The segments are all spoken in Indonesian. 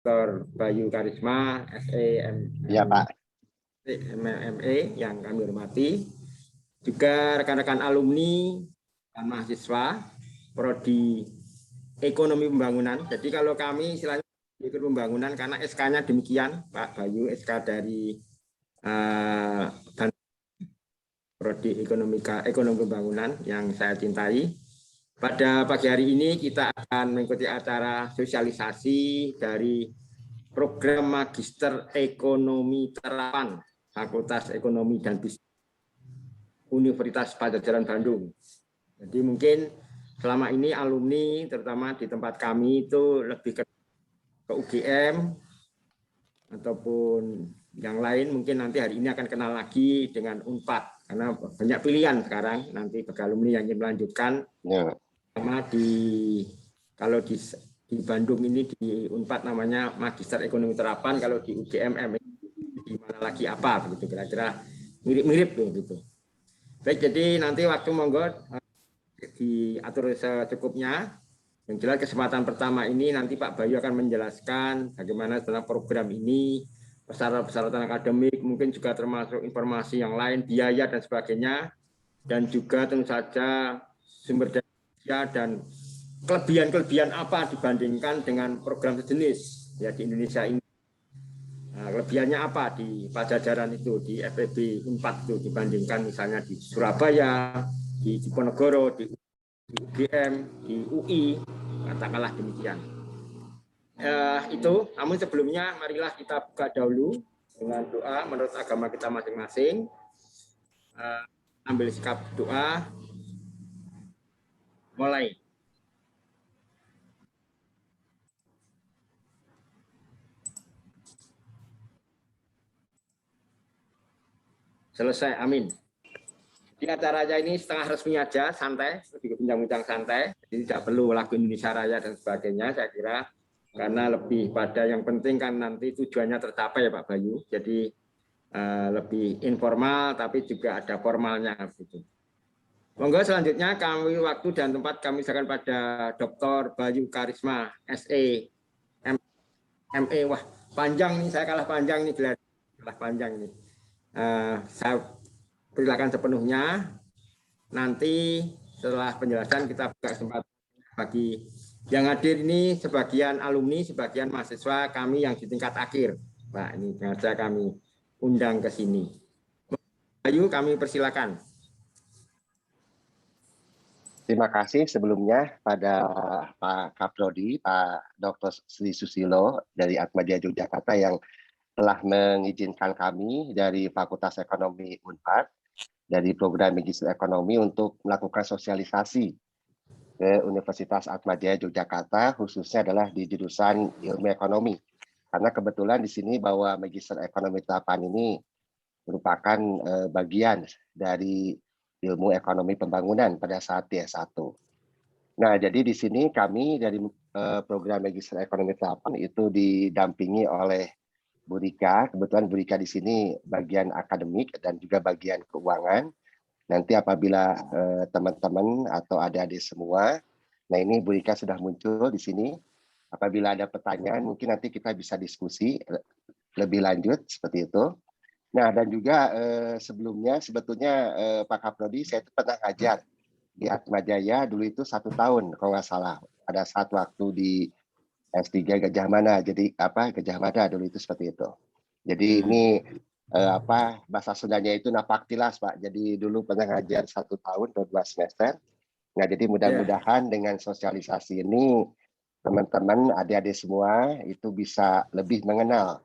Dr. Bayu Karisma, Ya, Pak. MME yang kami hormati, juga rekan-rekan alumni dan mahasiswa Prodi Ekonomi Pembangunan. Jadi kalau kami istilahnya ikut pembangunan karena SK-nya demikian, Pak Bayu, SK dari Prodi Ekonomi Pembangunan yang saya cintai. Pada pagi hari ini kita akan mengikuti acara sosialisasi dari program Magister Ekonomi Terapan Fakultas Ekonomi dan Bisnis Universitas Padjadjaran Bandung. Jadi mungkin selama ini alumni terutama di tempat kami itu lebih ke UGM ataupun yang lain, mungkin nanti hari ini akan kenal lagi dengan Unpad karena banyak pilihan sekarang nanti bagi alumni yang ingin melanjutkan. Ya. Sama kalau di Bandung ini di Unpad namanya Magister Ekonomi Terapan, kalau di UGM di mana lagi apa begitu, kira-kira mirip-mirip begitu. Baik, jadi nanti waktu monggo diatur secukupnya. Yang jelas kesempatan pertama ini nanti Pak Bayu akan menjelaskan bagaimana dalam program ini, persyaratan akademik, mungkin juga termasuk informasi yang lain, biaya dan sebagainya, dan juga tentu saja sumber daya dan kelebihan apa dibandingkan dengan program sejenis ya di Indonesia ini. Nah, kelebihannya apa di Padjadjaran itu, di FEB Unpad itu dibandingkan misalnya di Surabaya, di Diponegoro, di UGM, di UI, katakanlah demikian. Itu, namun sebelumnya marilah kita buka dahulu dengan doa menurut agama kita masing-masing. Ambil sikap doa, mulai. Selesai, amin. Di acara raya ini setengah resmi aja, santai, lebih ke bincang-bincang santai, jadi tidak perlu lagu Indonesia Raya dan sebagainya, saya kira, karena lebih pada yang penting kan nanti tujuannya tercapai ya Pak Bayu, jadi lebih informal tapi juga ada formalnya gitu. Monggo selanjutnya kami waktu dan tempat kami serahkan pada Dr. Bayu Karisma, SE, ME, wah panjang nih, saya kalah panjang nih, kalah panjang nih. Saya persilakan sepenuhnya. Nanti setelah penjelasan kita buka kesempatan bagi yang hadir ini, sebagian alumni, sebagian mahasiswa kami yang di tingkat akhir. Pak, ini sengaja kami undang ke sini. Ayo kami persilakan. Terima kasih sebelumnya pada Pak Kaprodi, Pak Dr. Sri Susilo dari Atmajaya Yogyakarta yang telah mengizinkan kami dari Fakultas Ekonomi Unpad dari program Magister Ekonomi untuk melakukan sosialisasi ke Universitas Atmajaya Yogyakarta, khususnya adalah di jurusan Ilmu Ekonomi. Karena kebetulan di sini bahwa Magister Ekonomi Terapan ini merupakan bagian dari Ilmu Ekonomi Pembangunan pada saat D1. Nah, jadi di sini kami dari program Magister Ekonomi Terapan itu didampingi oleh Bu Rika. Kebetulan Bu Rika di sini bagian akademik dan juga bagian keuangan. Nanti apabila teman-teman atau adik-adik semua, nah ini Bu Rika sudah muncul di sini. Apabila ada pertanyaan, mungkin nanti kita bisa diskusi lebih lanjut seperti itu. Nah, dan juga sebelumnya sebetulnya Pak Kaprodi, saya itu pernah ngajar di Atmajaya dulu itu 1 tahun kalau nggak salah. Pada saat waktu di S3 Gajah Mada, jadi Gajah Mada dulu itu seperti itu. Jadi ini bahasa Sundanya itu napaktilas Pak. Jadi dulu pernah ngajar 1 tahun atau 2 semester. Nah, jadi mudah-mudahan dengan sosialisasi ini teman-teman adik-adik semua itu bisa lebih mengenal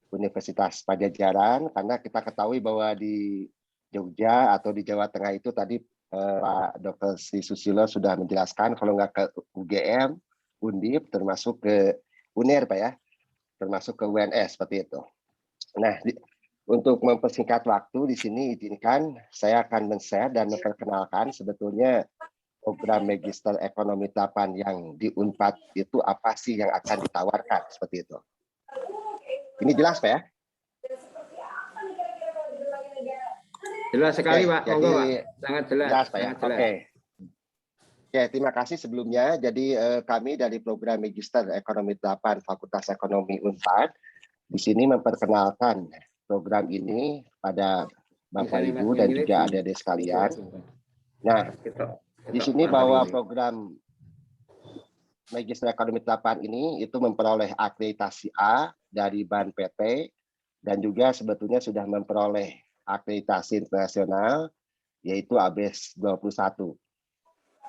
Universitas Padjadjaran, karena kita ketahui bahwa di Jogja atau di Jawa Tengah itu tadi Pak Dr. Sri Susilo sudah menjelaskan, kalau nggak ke UGM, Undip, termasuk ke UNER Pak ya, termasuk ke UNS seperti itu. Nah, untuk mempersingkat waktu di sini izinkan saya akan men-share dan memperkenalkan sebetulnya program Magister Ekonomi Terapan yang di Unpad itu apa sih yang akan ditawarkan seperti itu. Ini jelas Pak ya? Jelas sekali Pak, jadi, monggo Pak. Sangat jelas. Jelas Pak ya? Sangat jelas. Oke. Ya, terima kasih sebelumnya. Jadi kami dari program Magister Ekonomi 8 Fakultas Ekonomi Unpad di sini memperkenalkan program ini pada Bapak Misalnya Mas Ibu dan ini juga di adik-adik sekalian. itu Nah, di sini bahwa ini. program Magister Ekonomi 8 ini itu memperoleh akreditasi A dari BAN PT dan juga sebetulnya sudah memperoleh akreditasi internasional yaitu ABES 21.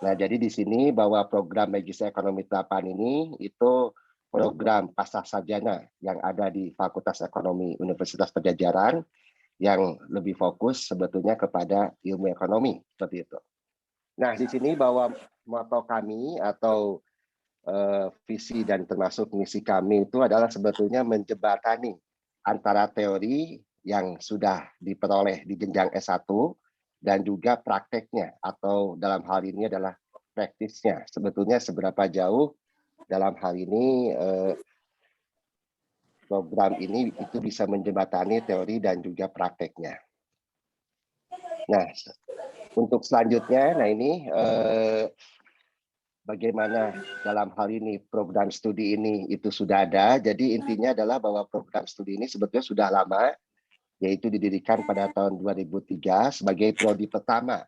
Nah, jadi di sini bahwa program Magister Ekonomi 8 ini itu program pascah sarjana yang ada di Fakultas Ekonomi Universitas Padjadjaran yang lebih fokus sebetulnya kepada ilmu ekonomi seperti itu. Nah, di sini bahwa moto kami atau visi dan termasuk misi kami itu adalah sebetulnya menjembatani antara teori yang sudah diperoleh di jenjang S1 dan juga prakteknya atau dalam hal ini adalah praktisnya. Sebetulnya seberapa jauh dalam hal ini program ini itu bisa menjembatani teori dan juga prakteknya. Nah, untuk selanjutnya, nah ini bagaimana dalam hal ini program studi ini itu sudah ada. Jadi intinya adalah bahwa program studi ini sebetulnya sudah lama, yaitu didirikan pada tahun 2003 sebagai prodi pertama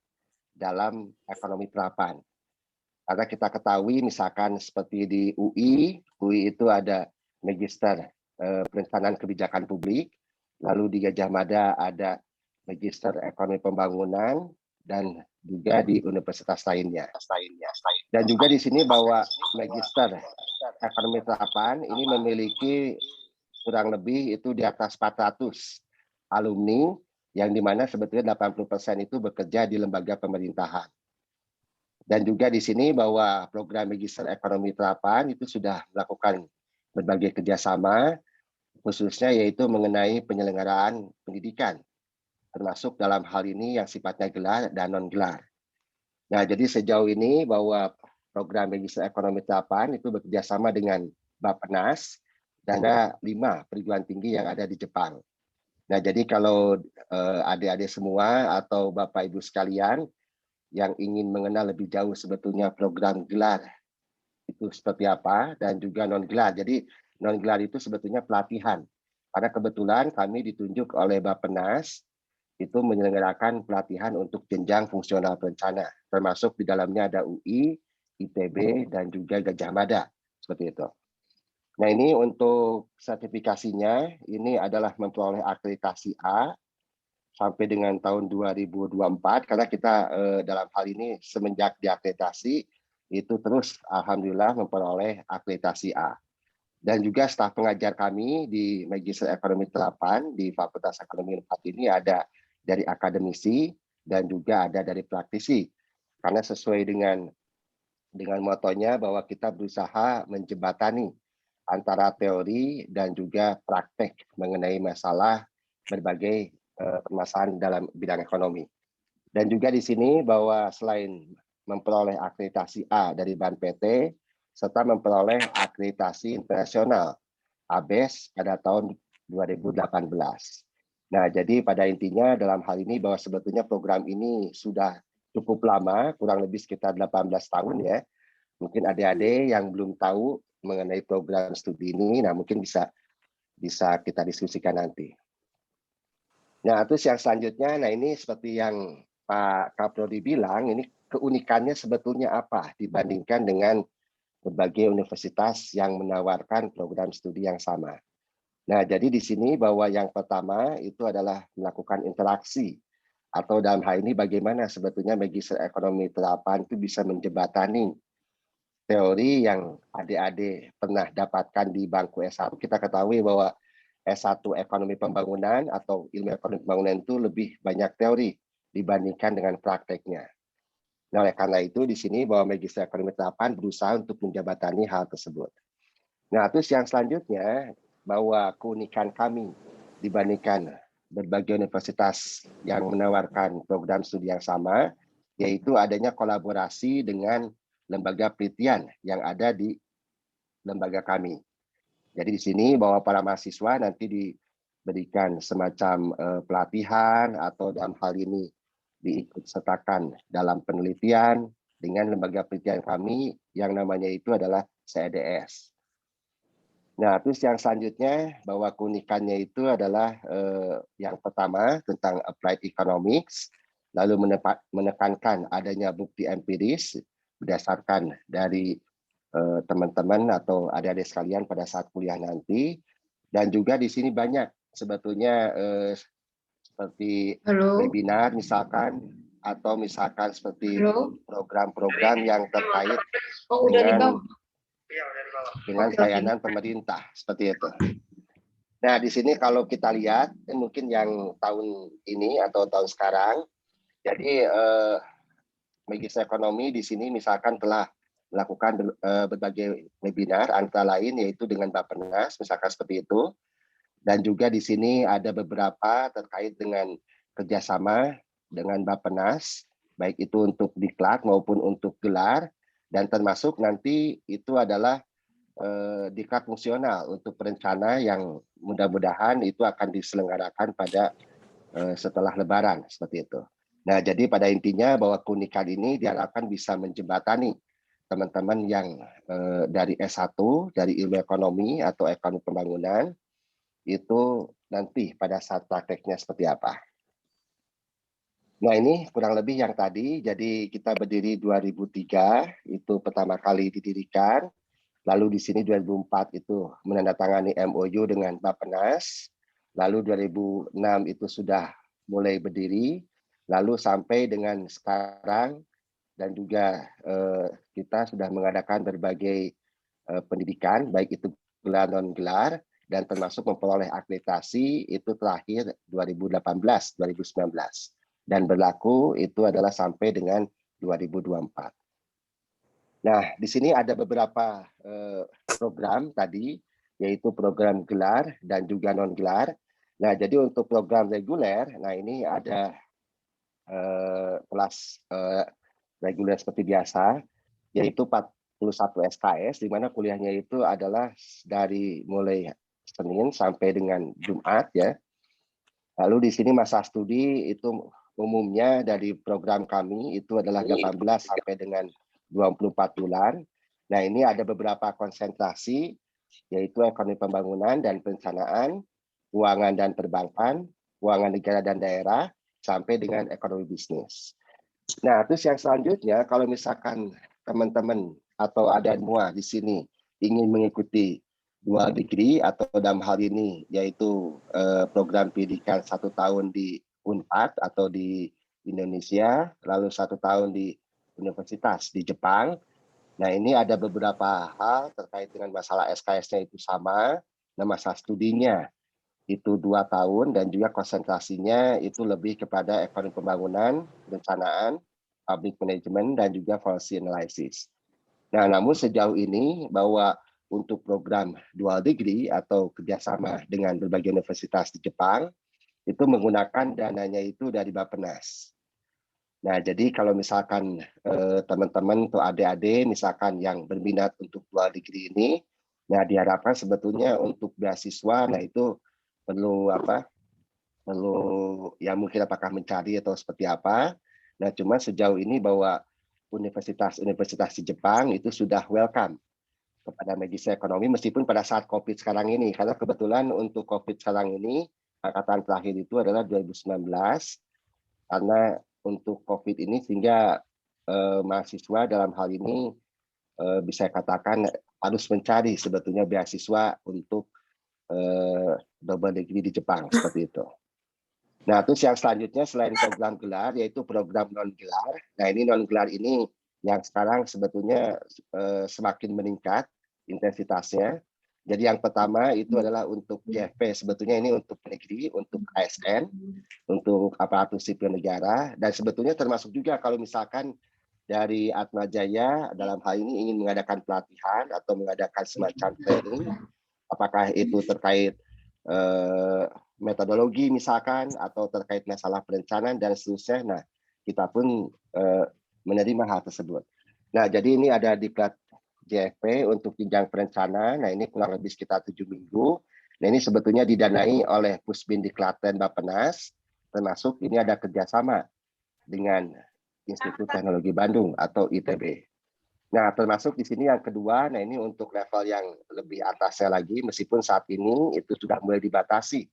dalam ekonomi terapan. Karena kita ketahui misalkan seperti di UI itu ada Magister Perencanaan Kebijakan Publik, lalu di Gajah Mada ada Magister Ekonomi Pembangunan, dan juga di universitas lainnya. Dan juga di sini bahwa Magister Ekonomi Terapan ini memiliki kurang lebih itu di atas 400 alumni yang dimana sebetulnya 80% itu bekerja di lembaga pemerintahan. Dan juga di sini bahwa program Magister Ekonomi Terapan itu sudah melakukan berbagai kerjasama, khususnya yaitu mengenai penyelenggaraan pendidikan, termasuk dalam hal ini yang sifatnya gelar dan non-gelar. Nah, jadi sejauh ini bahwa program Magister Ekonomi Terapan itu bekerjasama dengan Bappenas dan ada 5 perguruan tinggi yang ada di Jepang. Nah, jadi kalau adik-adik semua atau Bapak Ibu sekalian yang ingin mengenal lebih jauh sebetulnya program gelar itu seperti apa dan juga non gelar. Jadi non gelar itu sebetulnya pelatihan. Karena kebetulan kami ditunjuk oleh Bappenas itu menyelenggarakan pelatihan untuk jenjang fungsional perencana, termasuk di dalamnya ada UI, ITB dan juga Gajah Mada seperti itu. Nah, ini untuk sertifikasinya ini adalah memperoleh akreditasi A sampai dengan tahun 2024 karena kita dalam hal ini semenjak diakreditasi itu terus alhamdulillah memperoleh akreditasi A. Dan juga staf pengajar kami di Magister Ekonomi Terapan di Fakultas Ekonomi Unpad ini ada dari akademisi dan juga ada dari praktisi. Karena sesuai dengan motonya bahwa kita berusaha menjembatani antara teori dan juga praktek mengenai masalah berbagai permasalahan dalam bidang ekonomi. Dan juga di sini bahwa selain memperoleh akreditasi A dari BAN PT, serta memperoleh akreditasi internasional ABES pada tahun 2018. Nah, jadi pada intinya dalam hal ini bahwa sebetulnya program ini sudah cukup lama, kurang lebih sekitar 18 tahun ya. Mungkin adik-adik yang belum tahu mengenai program studi ini, nah mungkin bisa kita diskusikan nanti. Nah, terus yang selanjutnya, nah ini seperti yang Pak Kaprodi bilang, ini keunikannya sebetulnya apa dibandingkan dengan berbagai universitas yang menawarkan program studi yang sama. Nah, jadi di sini bahwa yang pertama itu adalah melakukan interaksi atau dalam hal ini bagaimana sebetulnya Magister Ekonomi Terapan itu bisa menjembatani teori yang adik-adik pernah dapatkan di bangku S1. Kita ketahui bahwa S1 Ekonomi Pembangunan atau Ilmu Ekonomi Pembangunan itu lebih banyak teori dibandingkan dengan prakteknya. Nah, oleh karena itu di sini bahwa Magister Ekonomi Terapan berusaha untuk menjembatani hal tersebut. Nah, terus yang selanjutnya bahwa keunikan kami dibandingkan berbagai universitas yang menawarkan program studi yang sama, yaitu adanya kolaborasi dengan lembaga penelitian yang ada di lembaga kami. Jadi di sini bahwa para mahasiswa nanti diberikan semacam pelatihan atau dalam hal ini diikut sertakan dalam penelitian dengan lembaga penelitian kami yang namanya itu adalah CEDS. Nah, terus yang selanjutnya bahwa keunikannya itu adalah yang pertama tentang applied economics, lalu menekankan adanya bukti empiris berdasarkan dari teman-teman atau adik-adik sekalian pada saat kuliah nanti, dan juga di sini banyak sebetulnya seperti webinar misalkan, atau misalkan seperti program-program yang terkait dengan layanan pemerintah seperti itu. Nah, di sini kalau kita lihat mungkin yang tahun ini atau tahun sekarang, jadi Magis Ekonomi di sini misalkan telah melakukan berbagai webinar antara lain yaitu dengan Bappenas misalkan seperti itu, dan juga di sini ada beberapa terkait dengan kerjasama dengan Bappenas baik itu untuk diklat maupun untuk gelar, dan termasuk nanti itu adalah diklat fungsional untuk perencana yang mudah-mudahan itu akan diselenggarakan pada setelah Lebaran seperti itu. Nah, jadi pada intinya bahwa keunikan ini diharapkan bisa menjembatani teman-teman yang dari S1 dari ilmu ekonomi atau ekonomi pembangunan itu nanti pada saat prakteknya seperti apa. Nah, ini kurang lebih yang tadi. Jadi kita berdiri 2003 itu pertama kali didirikan. Lalu di sini 2004 itu menandatangani MOU dengan Bappenas. Lalu 2006 itu sudah mulai berdiri. Lalu sampai dengan sekarang dan juga kita sudah mengadakan berbagai pendidikan, baik itu gelar non-gelar, dan termasuk memperoleh akreditasi itu terakhir 2018-2019. Dan berlaku itu adalah sampai dengan 2024. Nah, di sini ada beberapa program tadi, yaitu program gelar dan juga non-gelar. Nah, jadi untuk program reguler, nah ini ada kelas reguler seperti biasa, yaitu 41 SKS, di mana kuliahnya itu adalah dari mulai Senin sampai dengan Jumat, ya. Lalu di sini masa studi itu umumnya dari program kami itu adalah 18 sampai dengan 24 bulan. Nah, ini ada beberapa konsentrasi, yaitu ekonomi pembangunan dan perencanaan, keuangan dan perbankan, keuangan negara dan daerah, sampai dengan ekonomi bisnis. Nah, terus yang selanjutnya, kalau misalkan teman-teman atau ada semua di sini ingin mengikuti dual degree atau dalam hal ini yaitu program pendidikan 1 tahun di Unpad atau di Indonesia, lalu 1 tahun di universitas di Jepang. Nah, ini ada beberapa hal terkait dengan masalah SKS-nya itu sama, nah masa studinya itu 2 tahun dan juga konsentrasinya itu lebih kepada ekonomi pembangunan, perencanaan, public management, dan juga policy analysis. Nah, namun sejauh ini bahwa untuk program dual degree atau kerjasama dengan berbagai universitas di Jepang itu menggunakan dananya itu dari Bappenas. Nah, jadi kalau misalkan teman-teman atau adik-adik misalkan yang berminat untuk dual degree ini, nah diharapkan sebetulnya untuk beasiswa, nah itu perlu apa? Perlu ya mungkin apakah mencari atau seperti apa. Nah, cuma sejauh ini bahwa universitas-universitas di Jepang itu sudah welcome kepada Magis Ekonomi meskipun pada saat COVID sekarang ini, karena kebetulan untuk COVID sekarang ini angkatan terakhir itu adalah 2019, karena untuk COVID ini sehingga mahasiswa dalam hal ini bisa katakan harus mencari sebetulnya beasiswa untuk double degree di Jepang seperti itu. Nah, terus yang selanjutnya selain program gelar yaitu program non gelar. Nah, ini non gelar ini yang sekarang sebetulnya semakin meningkat intensitasnya. Jadi yang pertama itu adalah untuk JFP, sebetulnya ini untuk negeri, untuk ASN, untuk aparatur sipil negara, dan sebetulnya termasuk juga kalau misalkan dari Atma Jaya dalam hal ini ingin mengadakan pelatihan atau mengadakan semacam training, apakah itu terkait metodologi misalkan atau terkait masalah perencanaan dan seterusnya. Nah, kita pun menerima hal tersebut. Nah, jadi ini ada diklat JFP untuk jenjang perencanaan. Nah, ini kurang lebih sekitar 7 minggu. Nah, ini sebetulnya didanai oleh Pusbin Diklat dan Bappenas, termasuk ini ada kerjasama dengan Institut Teknologi Bandung atau ITB. Nah, termasuk di sini yang kedua, nah ini untuk level yang lebih atasnya lagi, meskipun saat ini itu sudah mulai dibatasi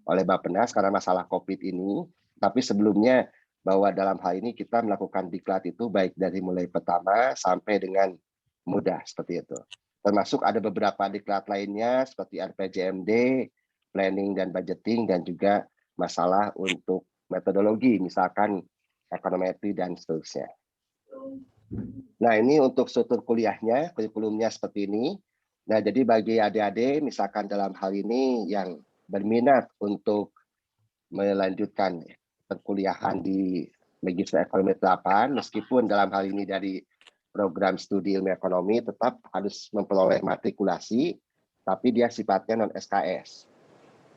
oleh Bappenas karena masalah COVID ini, tapi sebelumnya bahwa dalam hal ini kita melakukan diklat itu baik dari mulai pertama sampai dengan mudah seperti itu. Termasuk ada beberapa diklat lainnya seperti RPJMD, planning dan budgeting, dan juga masalah untuk metodologi, misalkan ekonometri dan seterusnya. Nah, ini untuk struktur kuliahnya, kurikulumnya seperti ini. Nah, jadi bagi adik-adik, misalkan dalam hal ini yang berminat untuk melanjutkan perkuliahan di Magister Ekonomi 8, meskipun dalam hal ini dari program studi ilmu ekonomi tetap harus memperoleh matrikulasi, tapi dia sifatnya non-SKS.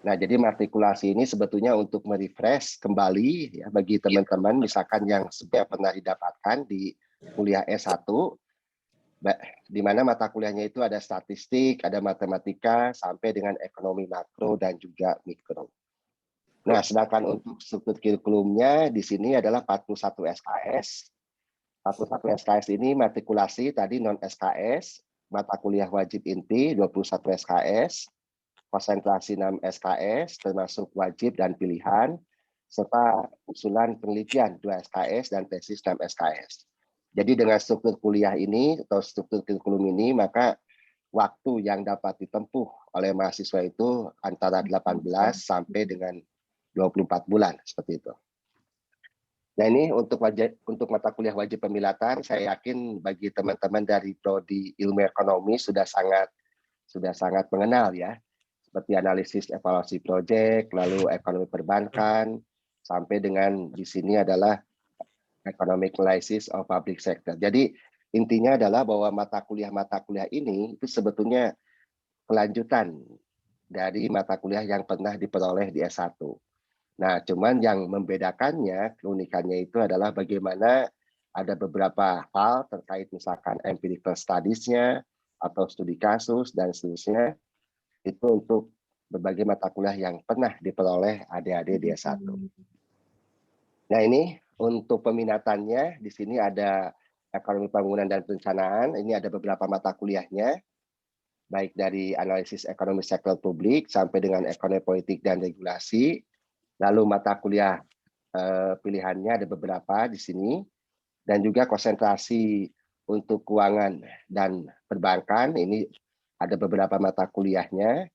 Nah, jadi matrikulasi ini sebetulnya untuk merefresh kembali ya bagi teman-teman misalkan yang sudah pernah didapatkan di kuliah S1, di mana mata kuliahnya itu ada statistik, ada matematika, sampai dengan ekonomi makro dan juga mikro. Nah, sedangkan untuk struktur kurikulumnya di sini adalah 41 SKS. 41 SKS ini matrikulasi tadi non-SKS, mata kuliah wajib inti 21 SKS, konsentrasi 6 SKS, termasuk wajib dan pilihan, serta usulan penelitian 2 SKS dan tesis 6 SKS. Jadi dengan struktur kuliah ini atau struktur kurikulum ini, maka waktu yang dapat ditempuh oleh mahasiswa itu antara 18 sampai dengan 24 bulan, seperti itu. Nah, ini untuk mata kuliah wajib pemilatan, saya yakin bagi teman-teman dari Prodi Ilmu Ekonomi sudah sangat mengenal ya, seperti analisis evaluasi proyek, lalu ekonomi perbankan, sampai dengan di sini adalah economic analysis of public sector. Jadi intinya adalah bahwa mata kuliah ini itu sebetulnya kelanjutan dari mata kuliah yang pernah diperoleh di S1. Nah, cuman yang membedakannya, keunikannya itu adalah bagaimana ada beberapa hal terkait misalkan empirical studies-nya atau studi kasus dan seterusnya, itu untuk berbagai mata kuliah yang pernah diperoleh adik-adik di S1. Nah, ini untuk peminatannya, di sini ada ekonomi pembangunan dan perencanaan, ini ada beberapa mata kuliahnya, baik dari analisis ekonomi sektor publik sampai dengan ekonomi politik dan regulasi. Lalu mata kuliah pilihannya ada beberapa di sini, dan juga konsentrasi untuk keuangan dan perbankan, ini ada beberapa mata kuliahnya.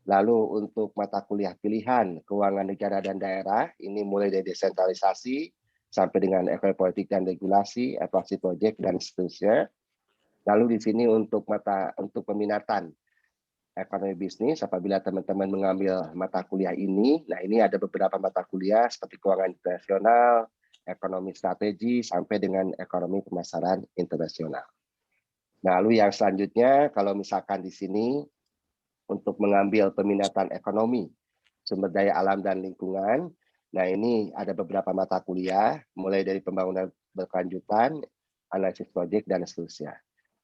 Lalu untuk mata kuliah pilihan keuangan negara dan daerah, ini mulai dari desentralisasi sampai dengan ekonomi politik dan regulasi, evaluasi proyek dan seterusnya. Lalu di sini untuk peminatan ekonomi bisnis, apabila teman-teman mengambil mata kuliah ini, nah ini ada beberapa mata kuliah seperti keuangan internasional, ekonomi strategi, sampai dengan ekonomi pemasaran internasional. Nah, lalu yang selanjutnya, kalau misalkan di sini untuk mengambil peminatan ekonomi, sumber daya alam dan lingkungan, nah ini ada beberapa mata kuliah, mulai dari pembangunan berkelanjutan, analisis proyek, dan seterusnya.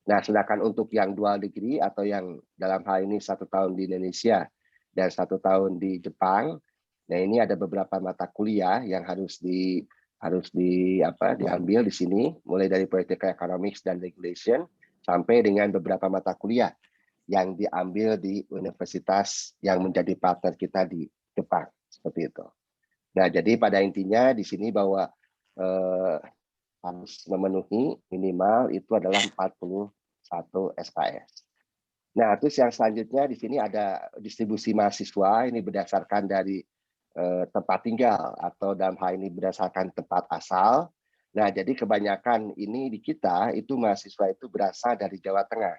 Nah, sedangkan untuk yang dual degree atau yang dalam hal ini 1 tahun di Indonesia dan 1 tahun di Jepang, nah ini ada beberapa mata kuliah yang harus diambil di sini, mulai dari Political Economics dan Regulation sampai dengan beberapa mata kuliah yang diambil di universitas yang menjadi partner kita di Jepang, seperti itu. Nah, jadi pada intinya di sini bahwa harus memenuhi minimal itu adalah 41 SKS. Nah, terus yang selanjutnya di sini ada distribusi mahasiswa, ini berdasarkan dari tempat tinggal atau dalam hal ini berdasarkan tempat asal. Nah, jadi kebanyakan ini di kita itu mahasiswa itu berasal dari Jawa Tengah.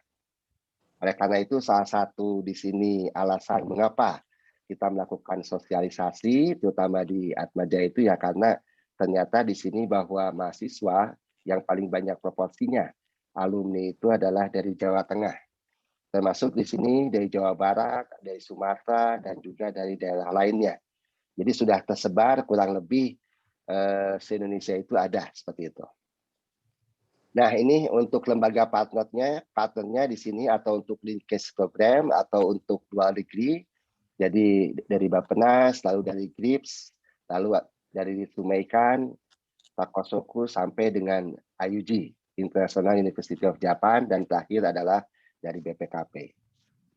Oleh karena itu salah satu di sini alasan mengapa kita melakukan sosialisasi, terutama di Atmajaya itu ya karena ternyata di sini bahwa mahasiswa yang paling banyak proporsinya alumni itu adalah dari Jawa Tengah, termasuk di sini dari Jawa Barat, dari Sumatera, dan juga dari daerah lainnya. Jadi sudah tersebar kurang lebih se-Indonesia itu ada seperti itu. Nah, ini untuk lembaga partnernya di sini atau untuk linkage program atau untuk dual degree. Jadi dari Bappenas, lalu dari GRIPS, lalu dari Tumaikan, Takosoku sampai dengan IUJ, International University of Japan, dan terakhir adalah dari BPKP.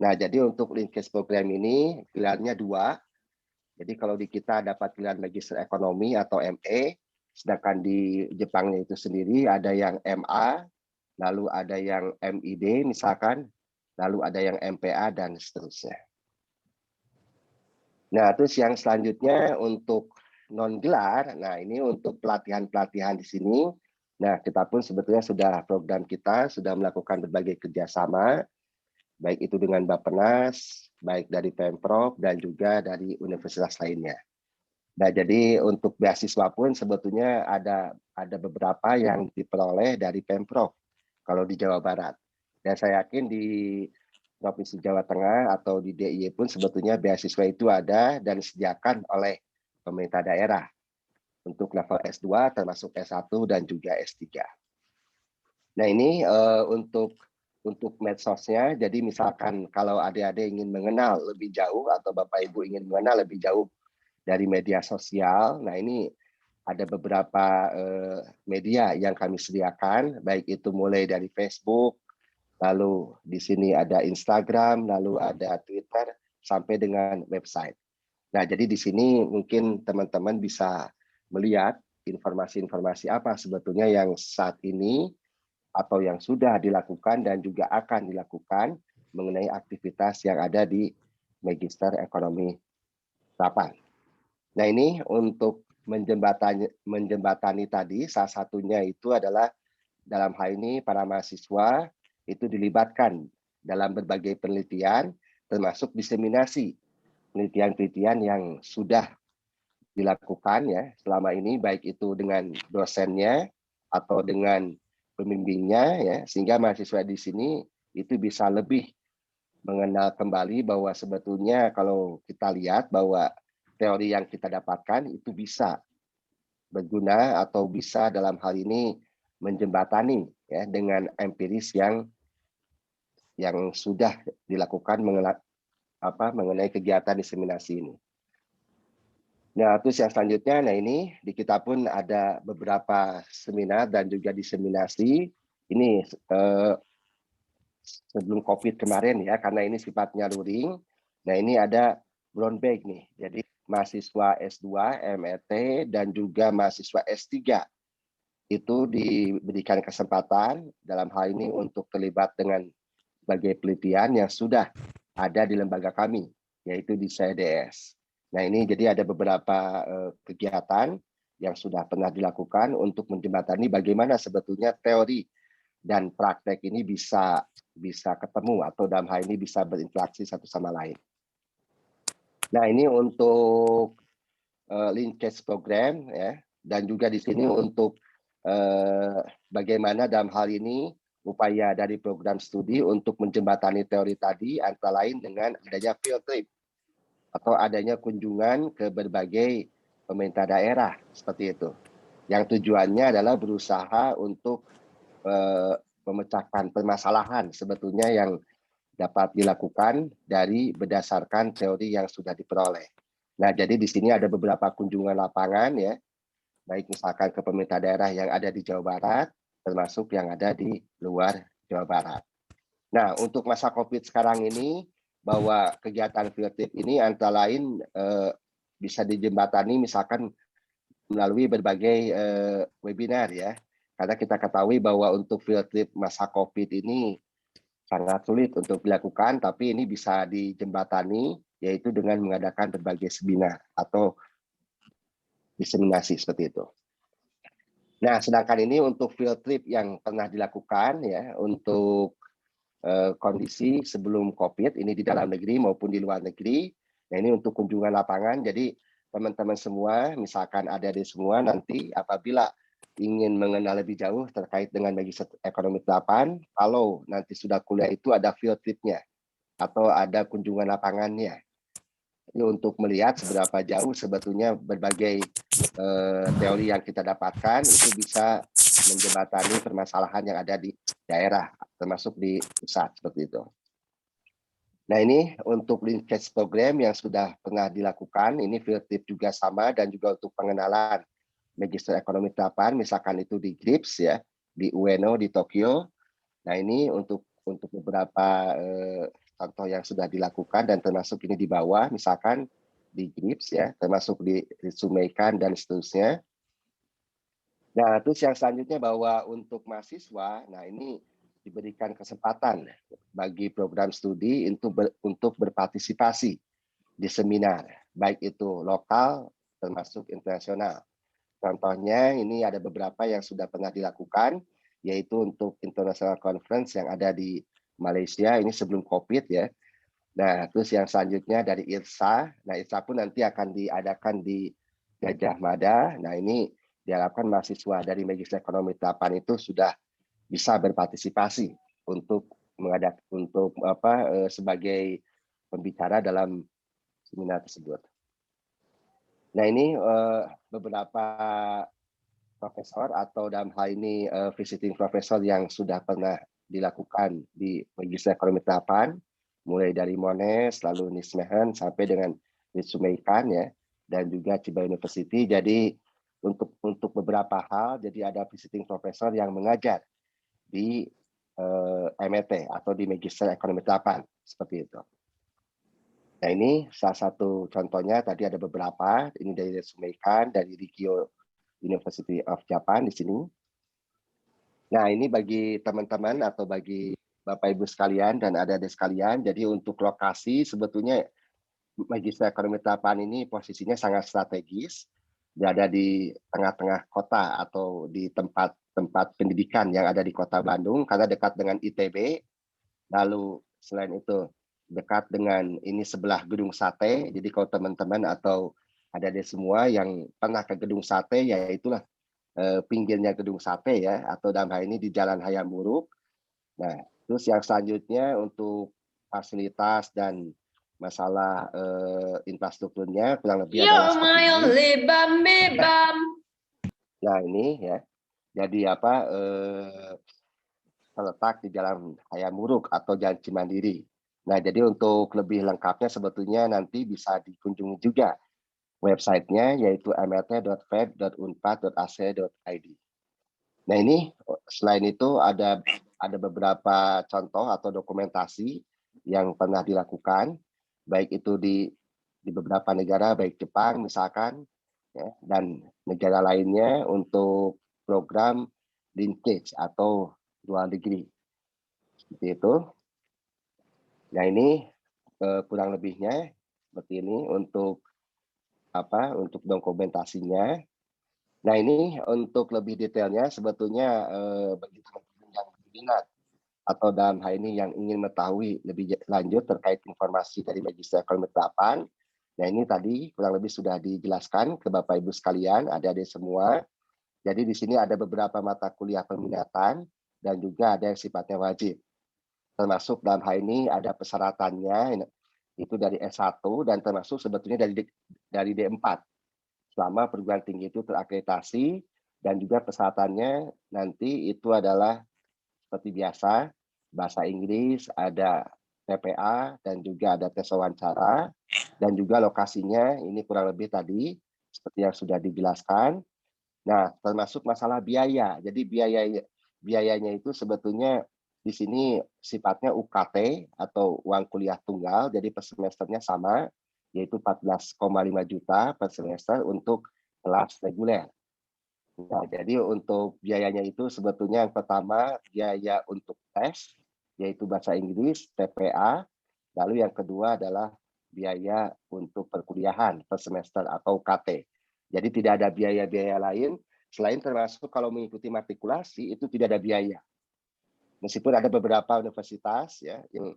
Nah, jadi untuk linkage program ini pilihannya 2. Jadi kalau di kita dapat pilihan Magister Ekonomi atau ME, sedangkan di Jepangnya itu sendiri ada yang MA, lalu ada yang MID misalkan, lalu ada yang MPA dan seterusnya. Nah, terus yang selanjutnya untuk non-gelar, nah ini untuk pelatihan-pelatihan di sini. Nah, kita pun sebetulnya program kita sudah melakukan berbagai kerjasama, baik itu dengan Bappenas, baik dari Pemprov, dan juga dari universitas lainnya. Nah, jadi untuk beasiswa pun sebetulnya ada beberapa yang diperoleh dari Pemprov kalau di Jawa Barat. Dan saya yakin di Provinsi Jawa Tengah atau di DIY pun sebetulnya beasiswa itu ada dan disediakan oleh pemerintah daerah untuk level S2 termasuk S1 dan juga S3. Nah, ini untuk medsosnya, jadi misalkan kalau adik-adik ingin mengenal lebih jauh atau Bapak Ibu ingin mengenal lebih jauh dari media sosial, nah ini ada beberapa media yang kami sediakan, baik itu mulai dari Facebook, lalu di sini ada Instagram, lalu ada Twitter, sampai dengan website. Nah, jadi di sini mungkin teman-teman bisa melihat informasi-informasi apa sebetulnya yang saat ini atau yang sudah dilakukan dan juga akan dilakukan mengenai aktivitas yang ada di Magister Ekonomi 8. Nah, ini untuk menjembatani tadi, salah satunya itu adalah dalam hal ini para mahasiswa itu dilibatkan dalam berbagai penelitian, termasuk diseminasi penelitian-penelitian yang sudah dilakukan ya selama ini, baik itu dengan dosennya atau dengan pembimbingnya ya, sehingga mahasiswa di sini itu bisa lebih mengenal kembali bahwa sebetulnya kalau kita lihat bahwa teori yang kita dapatkan itu bisa berguna atau bisa dalam hal ini menjembatani ya dengan empiris yang sudah dilakukan mengenai kegiatan diseminasi ini. Nah, terus yang selanjutnya, nah ini di kita pun ada beberapa seminar dan juga diseminasi. Ini sebelum COVID kemarin ya, karena ini sifatnya luring. Nah, ini ada brown bag nih. Jadi mahasiswa S2, MET, dan juga mahasiswa S3 itu diberikan kesempatan dalam hal ini untuk terlibat dengan berbagai penelitian yang sudah ada di lembaga kami, yaitu di CDS. Nah, ini jadi ada beberapa kegiatan yang sudah pernah dilakukan untuk menjembatani bagaimana sebetulnya teori dan praktek ini bisa ketemu atau dalam hal ini bisa berinteraksi satu sama lain. Nah, ini untuk linkage program ya, dan juga di sini untuk bagaimana dalam hal ini upaya dari program studi untuk menjembatani teori tadi antara lain dengan adanya field trip atau adanya kunjungan ke berbagai pemerintah daerah seperti itu. Yang tujuannya adalah berusaha untuk memecahkan permasalahan sebetulnya yang dapat dilakukan dari berdasarkan teori yang sudah diperoleh. Nah, jadi di sini ada beberapa kunjungan lapangan ya, baik misalkan ke pemerintah daerah yang ada di Jawa Barat, termasuk yang ada di luar Jawa Barat. Nah, untuk masa COVID sekarang ini, bahwa kegiatan field trip ini antara lain bisa dijembatani misalkan melalui berbagai webinar ya, karena kita ketahui bahwa untuk field trip masa COVID ini sangat sulit untuk dilakukan, tapi ini bisa dijembatani yaitu dengan mengadakan berbagai seminar atau diseminasi seperti itu. Nah, sedangkan ini untuk field trip yang pernah dilakukan ya untuk kondisi sebelum COVID ini di dalam negeri maupun di luar negeri. Nah, ini untuk kunjungan lapangan. Jadi teman-teman semua, misalkan ada di semua nanti apabila ingin mengenal lebih jauh terkait dengan Magister Ekonomi 8, kalau nanti sudah kuliah itu ada field trip-nya atau ada kunjungan lapangannya. Ini untuk melihat seberapa jauh sebetulnya berbagai teori yang kita dapatkan itu bisa menjembatani permasalahan yang ada di daerah, termasuk di pusat seperti itu. Nah, ini untuk linkage program yang sudah pernah dilakukan, ini field trip juga sama dan juga untuk pengenalan Magister Ekonomi Terapan, misalkan itu di GRIPS ya, di Ueno di Tokyo. Nah ini untuk beberapa contoh yang sudah dilakukan dan termasuk ini di bawah, misalkan di GRIPS ya, termasuk di Sumekan dan seterusnya. Nah terus yang selanjutnya bahwa untuk mahasiswa, nah ini diberikan kesempatan bagi program studi untuk berpartisipasi di seminar, baik itu lokal termasuk internasional. Contohnya ini ada beberapa yang sudah pernah dilakukan, yaitu untuk International Conference yang ada di Malaysia, ini sebelum COVID ya. Nah, terus yang selanjutnya dari IRSA, nah IRSA pun nanti akan diadakan di Gajah Mada. Nah ini diharapkan mahasiswa dari Magister Ekonomi Terapan itu sudah bisa berpartisipasi untuk sebagai pembicara dalam seminar tersebut. Nah ini beberapa profesor atau dalam hal ini visiting profesor yang sudah pernah dilakukan di Magister Ekonomi Terapan, mulai dari Monash, lalu Nijmegen sampai dengan Sumekan ya, dan juga Chiba University. Jadi untuk beberapa hal, jadi ada visiting profesor yang mengajar di MET atau di Magister Ekonomi Terapan seperti itu. Nah ini salah satu contohnya, tadi ada beberapa, ini dari Sumekan, dari Rikyo University of Japan di sini. Nah ini bagi teman-teman atau bagi Bapak Ibu sekalian dan adik-adik sekalian, jadi untuk lokasi sebetulnya Magister Ekonomi Terapan ini posisinya sangat strategis, berada di tengah-tengah kota atau di tempat pendidikan yang ada di Kota Bandung karena dekat dengan ITB. Lalu selain itu dekat dengan ini sebelah Gedung Sate. Jadi kalau teman-teman atau adik-adik semua yang pernah ke Gedung Sate, ya itulah pinggirnya Gedung Sate ya, atau dalam hal ini di Jalan Hayam Wuruk. Nah, terus yang selanjutnya untuk fasilitas dan masalah infrastrukturnya kurang lebih adalah seperti ini. Nah ini ya, jadi terletak di Jalan Hayam Wuruk atau Jalan Cimandiri. Nah jadi untuk lebih lengkapnya sebetulnya nanti bisa dikunjungi juga websitenya, yaitu mlt.feb.unpad.ac.id. Nah ini selain itu ada beberapa contoh atau dokumentasi yang pernah dilakukan, baik itu di beberapa negara, baik Jepang misalkan, ya, dan negara lainnya untuk program linkage atau luar negeri seperti itu. Nah ini kurang lebihnya seperti ini untuk dokumentasinya. Nah ini untuk lebih detailnya sebetulnya bagi teman-teman yang berminat atau dalam hal ini yang ingin mengetahui lebih lanjut terkait informasi dari Magister Ekonomi Terapan. Nah ini tadi kurang lebih sudah dijelaskan ke Bapak Ibu sekalian, adik-adik semua. Jadi di sini ada beberapa mata kuliah peminatan dan juga ada yang sifatnya wajib. Termasuk dalam hal ini ada persyaratannya, itu dari S1 dan termasuk sebetulnya dari D4. Selama perguruan tinggi itu terakreditasi, dan juga persyaratannya nanti itu adalah seperti biasa, bahasa Inggris, ada PPA, dan juga ada tes wawancara, dan juga lokasinya ini kurang lebih tadi, seperti yang sudah dijelaskan. Nah, termasuk masalah biaya. Jadi biayanya itu sebetulnya di sini sifatnya UKT atau uang kuliah tunggal, jadi per semesternya sama, yaitu 14,5 juta per semester untuk kelas reguler. Nah, jadi untuk biayanya itu sebetulnya yang pertama biaya untuk tes, yaitu bahasa Inggris, TPA, lalu yang kedua adalah biaya untuk perkuliahan per semester atau UKT. Jadi tidak ada biaya-biaya lain, selain termasuk kalau mengikuti matrikulasi itu tidak ada biaya. Meskipun ada beberapa universitas ya yang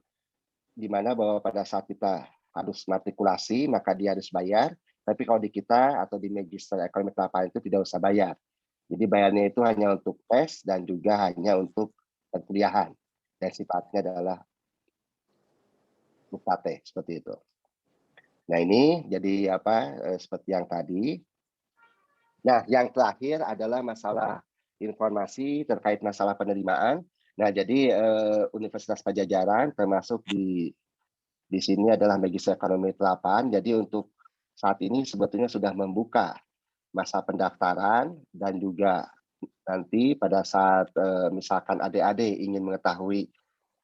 di mana bahwa pada saat kita harus matrikulasi maka dia harus bayar, tapi kalau di kita atau di Magister Ekonomi Terapan itu tidak usah bayar. Jadi bayarnya itu hanya untuk tes dan juga hanya untuk perkuliahan dan sifatnya adalah UKT seperti itu. Nah ini jadi seperti yang tadi. Nah yang terakhir adalah masalah informasi terkait masalah penerimaan. Nah jadi Universitas Padjadjaran termasuk di sini adalah Magister Ekonomi Terapan. Jadi untuk saat ini sebetulnya sudah membuka masa pendaftaran, dan juga nanti pada saat misalkan adik-adik ingin mengetahui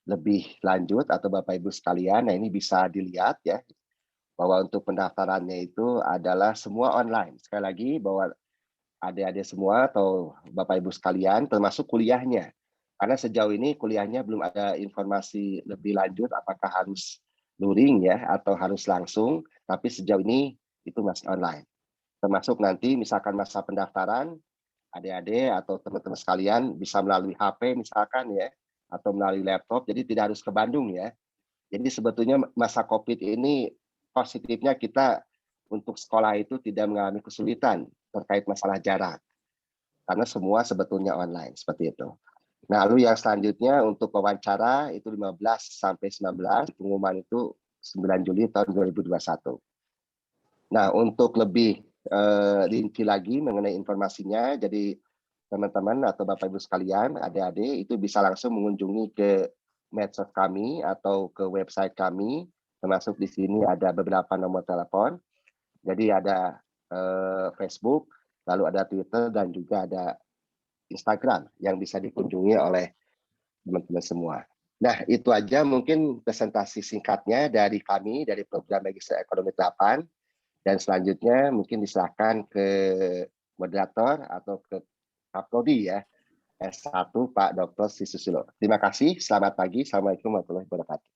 lebih lanjut atau Bapak Ibu sekalian, nah ini bisa dilihat ya, bahwa untuk pendaftarannya itu adalah semua online. Sekali lagi bahwa adik-adik semua atau Bapak Ibu sekalian termasuk kuliahnya. Karena sejauh ini kuliahnya belum ada informasi lebih lanjut apakah harus luring ya atau harus langsung, tapi sejauh ini itu masih online. Termasuk nanti misalkan masa pendaftaran, adik-adik atau teman-teman sekalian bisa melalui HP misalkan ya, atau melalui laptop, jadi tidak harus ke Bandung ya. Jadi sebetulnya masa COVID ini positifnya kita untuk sekolah itu tidak mengalami kesulitan terkait masalah jarak. Karena semua sebetulnya online, seperti itu. Nah, lalu yang selanjutnya untuk wawancara itu 15 sampai 19, pengumuman itu 9 Juli tahun 2021. Nah, untuk lebih rinci lagi mengenai informasinya, jadi teman-teman atau Bapak Ibu sekalian, adik-adik itu bisa langsung mengunjungi ke medsos kami atau ke website kami, termasuk di sini ada beberapa nomor telepon. Jadi ada Facebook, lalu ada Twitter, dan juga ada Instagram yang bisa dikunjungi oleh teman-teman semua. Nah, itu aja mungkin presentasi singkatnya dari kami, dari program Magister Ekonomi 8. Dan selanjutnya mungkin diserahkan ke moderator atau ke Kaprodi ya, S1 Pak Dr. Sri Susilo. Terima kasih, selamat pagi, Assalamualaikum warahmatullahi wabarakatuh.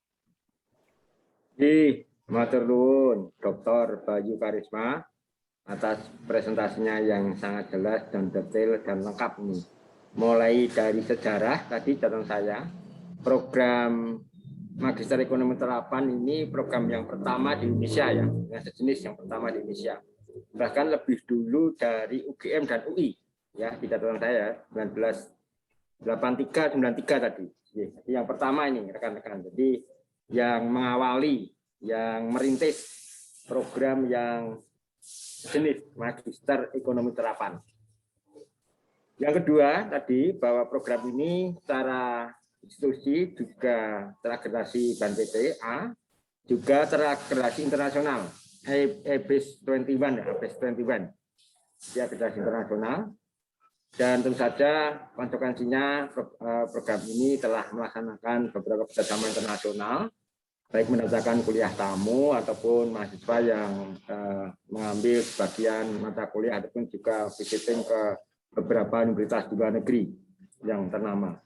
Matur nuwun Dr. Bayu Karisma atas presentasinya yang sangat jelas dan detail dan lengkap ini. Mulai dari sejarah tadi catatan saya, program Magister Ekonomi Terapan ini program yang pertama di Indonesia ya, yang sejenis yang pertama di Indonesia. Bahkan lebih dulu dari UGM dan UI ya, di catatan saya 1983 93 tadi. Jadi yang pertama ini rekan-rekan. Jadi yang mengawali, yang merintis program yang sejenis Magister Ekonomi Terapan. Yang kedua tadi bahwa program ini secara institusi juga terakreditas BAN PTA, juga terakreditas internasional, ABES 21 ya, ABES 21, dia akreditasi internasional. Dan tentu saja konsekuensinya program ini telah melaksanakan beberapa kerjasama internasional, baik mendatangkan kuliah tamu ataupun mahasiswa yang mengambil sebagian mata kuliah ataupun juga visiting ke beberapa universitas di luar negeri yang ternama.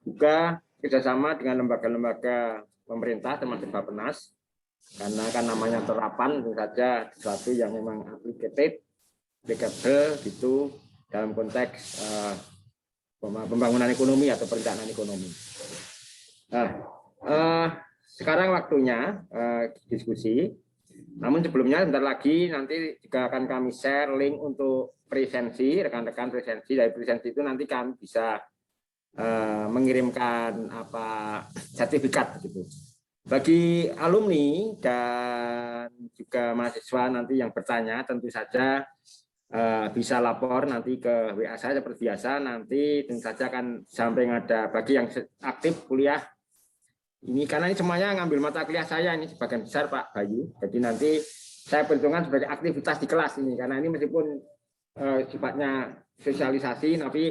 Juga kerjasama dengan lembaga-lembaga pemerintah termasuk Bappenas, karena kan namanya terapan, tentu saja sesuatu yang memang applicable gitu dalam konteks pembangunan ekonomi atau perencanaan ekonomi. Nah, sekarang waktunya diskusi. Namun sebelumnya sebentar lagi nanti juga akan kami share link untuk presensi, rekan-rekan presensi. Dari presensi itu nanti kami bisa mengirimkan sertifikat gitu. Bagi alumni dan juga mahasiswa nanti yang bertanya, tentu saja bisa lapor nanti ke WA saya seperti biasa. Nanti tentu saja akan samping ada bagi yang aktif kuliah ini, karena ini semuanya ngambil mata kuliah saya ini sebagian besar Pak Bayu. Jadi nanti saya perhitungkan sebagai aktivitas di kelas ini, karena ini meskipun sifatnya sosialisasi, tapi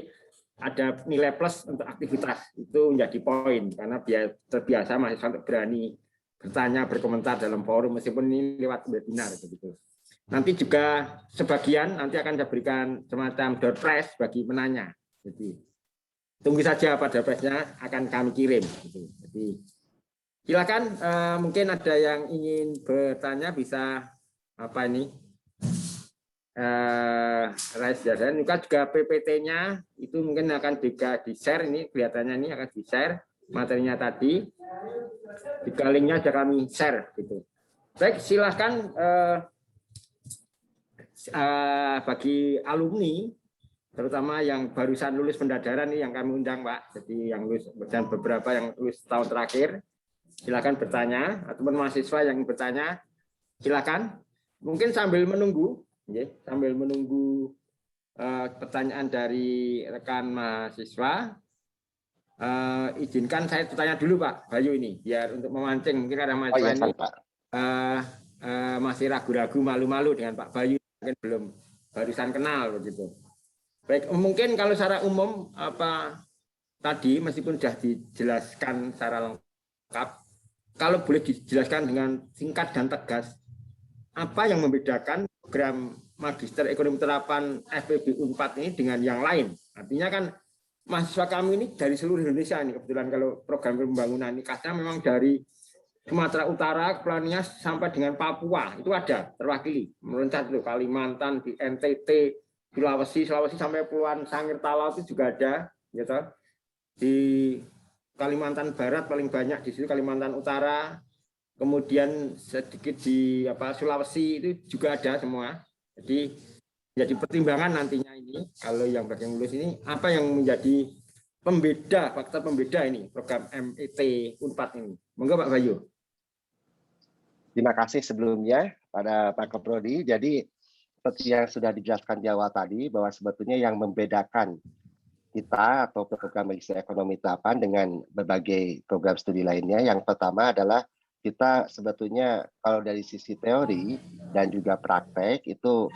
ada nilai plus untuk aktivitas, itu menjadi poin, karena biar terbiasa mahasiswa untuk berani bertanya, berkomentar dalam forum, meskipun ini lewat webinar begitu. Nanti juga sebagian nanti akan saya berikan semacam door prize bagi penanya. Jadi tunggu saja pada prize-nya akan kami kirim. Gitu. Jadi silakan, mungkin ada yang ingin bertanya bisa dan juga PPT-nya itu mungkin akan juga di-share, ini kelihatannya ini akan di-share materinya tadi, juga linknya sudah kami share gitu. Baik, silahkan bagi alumni terutama yang barusan lulus pendadaran ini yang kami undang Pak, jadi yang lulus dan beberapa yang lulus tahun terakhir, silakan bertanya, ataupun mahasiswa yang bertanya silakan, mungkin sambil menunggu pertanyaan dari rekan mahasiswa. Izinkan saya bertanya dulu Pak Bayu ini, biar untuk memancing, mungkin karena mahasiswa ini masih ragu-ragu, malu-malu dengan Pak Bayu, mungkin belum barisan kenal begitu. Baik, mungkin kalau secara umum apa tadi meskipun sudah dijelaskan secara lengkap, kalau boleh dijelaskan dengan singkat dan tegas, apa yang membedakan program Magister Ekonomi Terapan FEB Unpad ini dengan yang lain? Artinya kan mahasiswa kami ini dari seluruh Indonesia ini kebetulan kalau program pembangunan ini karena memang dari Sumatera Utara, Kepulauan Nias sampai dengan Papua itu ada terwakili, meloncat itu Kalimantan, di NTT, Sulawesi sampai Pulauan Sangir Talau itu juga ada, gitu. Di Kalimantan Barat paling banyak di situ Kalimantan Utara, kemudian sedikit di Sulawesi itu juga ada semua. Jadi jadi pertimbangan nantinya ini kalau yang bagian lulus ini apa yang menjadi pembeda, faktor pembeda ini program MET Unpad ini. Monggo Pak Bayu. Terima kasih sebelumnya pada Pak Kaprodi. Jadi seperti yang sudah dijelaskan di awal tadi bahwa sebetulnya yang membedakan kita atau program Magister Ekonomi Terapan dengan berbagai program studi lainnya, yang pertama adalah kita sebetulnya kalau dari sisi teori dan juga praktek itu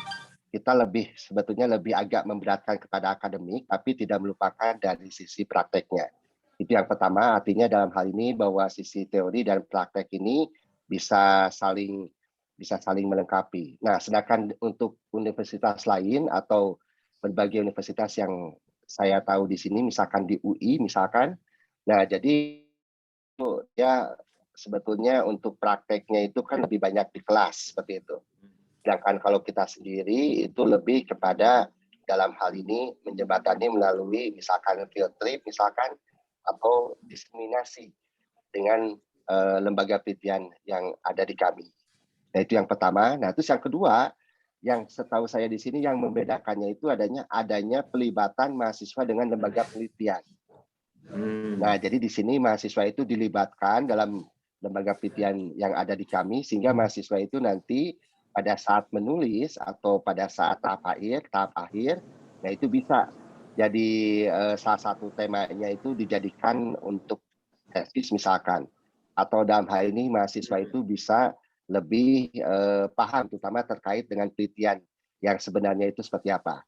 kita sebetulnya lebih agak memberatkan kepada akademik, tapi tidak melupakan dari sisi prakteknya. Itu yang pertama, artinya dalam hal ini bahwa sisi teori dan praktek ini bisa saling melengkapi. Nah, sedangkan untuk universitas lain atau berbagai universitas yang saya tahu di sini, misalkan di UI, misalkan, nah jadi ya sebetulnya untuk prakteknya itu kan lebih banyak di kelas seperti itu. Sedangkan kalau kita sendiri itu lebih kepada dalam hal ini menjembatani melalui misalkan field trip misalkan atau diseminasi dengan lembaga penelitian yang ada di kami. Nah itu yang pertama. Nah terus yang kedua, yang setahu saya di sini yang membedakannya itu adanya pelibatan mahasiswa dengan lembaga penelitian. Nah jadi di sini mahasiswa itu dilibatkan dalam lembaga penelitian yang ada di kami sehingga mahasiswa itu nanti pada saat menulis atau pada saat tahap akhir, nah itu bisa jadi salah satu temanya itu dijadikan untuk tesis misalkan. Atau dalam hal ini mahasiswa itu bisa lebih paham terutama terkait dengan penelitian yang sebenarnya itu seperti apa.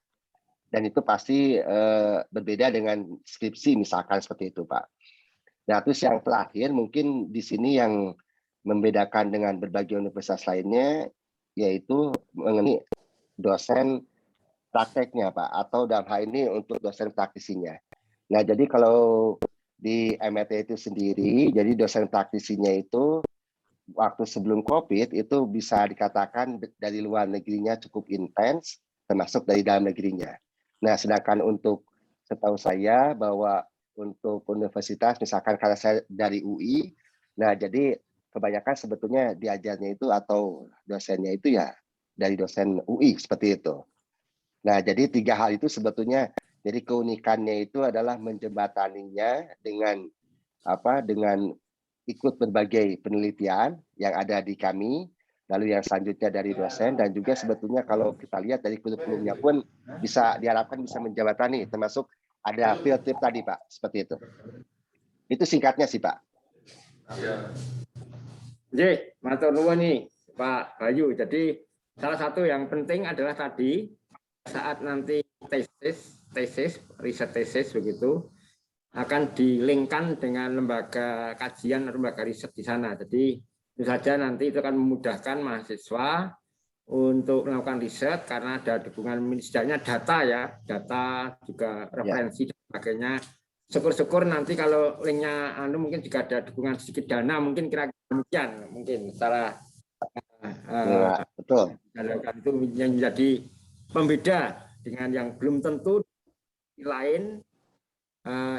Dan itu pasti berbeda dengan skripsi misalkan seperti itu Pak. Nah terus yang terakhir mungkin di sini yang membedakan dengan berbagai universitas lainnya yaitu mengenai dosen prakteknya Pak, atau dalam hal ini untuk dosen praktisinya. Nah jadi kalau di MET itu sendiri, jadi dosen praktisinya itu waktu sebelum COVID itu bisa dikatakan dari luar negerinya cukup intens, termasuk dari dalam negerinya. Nah sedangkan untuk setahu saya bahwa untuk universitas, misalkan karena saya dari UI, nah jadi kebanyakan sebetulnya diajarnya itu atau dosennya itu ya dari dosen UI seperti itu. Nah jadi 3 hal itu sebetulnya jadi keunikannya itu adalah menjembataninya dengan dengan ikut berbagai penelitian yang ada di kami, lalu yang selanjutnya dari dosen dan juga sebetulnya kalau kita lihat dari kurikulumnya pun bisa diharapkan bisa menjembatani termasuk ada field trip tadi Pak, seperti itu. Itu singkatnya sih Pak. Jadi, matur nuwun nih Pak Bayu. Jadi salah satu yang penting adalah tadi saat nanti riset tesis begitu akan dilingkan dengan lembaga kajian atau lembaga riset di sana. Jadi itu saja nanti itu akan memudahkan mahasiswa untuk melakukan riset karena ada dukungan misalnya data ya, data juga referensi dan sebagainya. Syukur-syukur nanti kalau linknya mungkin jika ada dukungan sedikit dana mungkin kira-kira demikian mungkin secara betul. Itu yang menjadi pembeda dengan yang belum tentu lain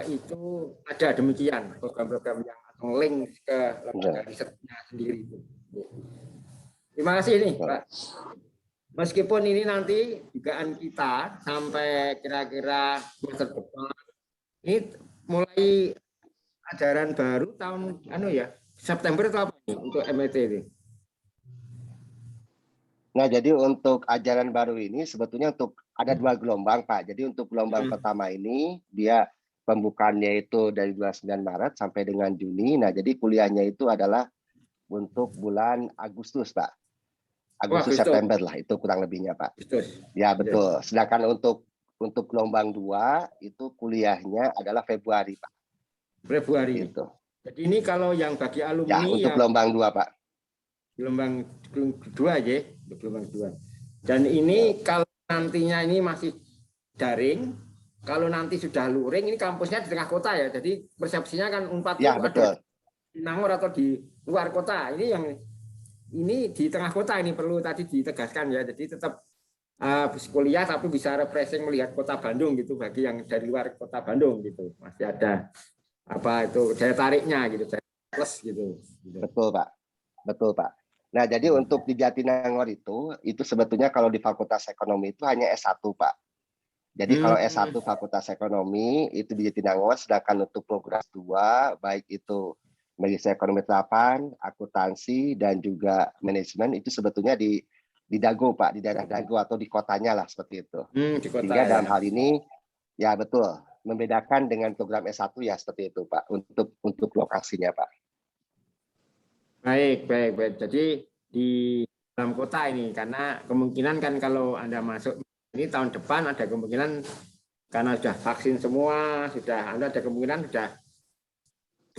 itu ada demikian program-program yang link ke lembaga risetnya sendiri. Terima kasih nih Pak. Meskipun ini nanti dugaan kita sampai kira-kira semester depan, ini mulai ajaran baru tahun September atau apa ini untuk MET ini? Nah, jadi untuk ajaran baru ini sebetulnya ada 2 gelombang, Pak. Jadi untuk gelombang pertama ini dia pembukaannya itu dari 29 Maret sampai dengan Juni. Nah, jadi kuliahnya itu adalah untuk bulan Agustus, Pak. Agustus September lah itu kurang lebihnya Pak. Ya betul. Sedangkan untuk gelombang 2 itu kuliahnya adalah Februari Pak. Februari. Gitu. Jadi ini kalau yang bagi alumni ya untuk gelombang 2 Pak. Gelombang 2 ya, gelombang 2. Dan ini kalau nantinya ini masih daring, kalau nanti sudah luring, ini kampusnya di tengah kota ya. Jadi persepsinya kan Unpad ya, itu betul. ada di Nangor atau di luar kota. Ini di tengah kota, ini perlu tadi ditegaskan ya. Jadi tetap kuliah tapi bisa refreshing melihat kota Bandung gitu bagi yang dari luar kota Bandung gitu. Masih ada apa itu daya tariknya gitu, plus gitu. Betul Pak. Betul Pak. Nah, jadi untuk di Jatinangor itu sebetulnya kalau di Fakultas Ekonomi itu hanya S1 Pak. Jadi kalau S1 Fakultas Ekonomi itu di Jatinangor, sedangkan untuk program 2 baik itu Manajemen Ekonomi Terapan, Akuntansi dan juga Manajemen itu sebetulnya di Dago Pak, di daerah Dago atau di kotanya lah seperti itu. Di kota, sehingga dalam hal ini ya betul membedakan dengan program S1 ya seperti itu Pak untuk lokasinya Pak. Baik. Jadi di dalam kota ini, karena kemungkinan kan kalau Anda masuk ini tahun depan ada kemungkinan karena sudah vaksin semua, Anda ada kemungkinan sudah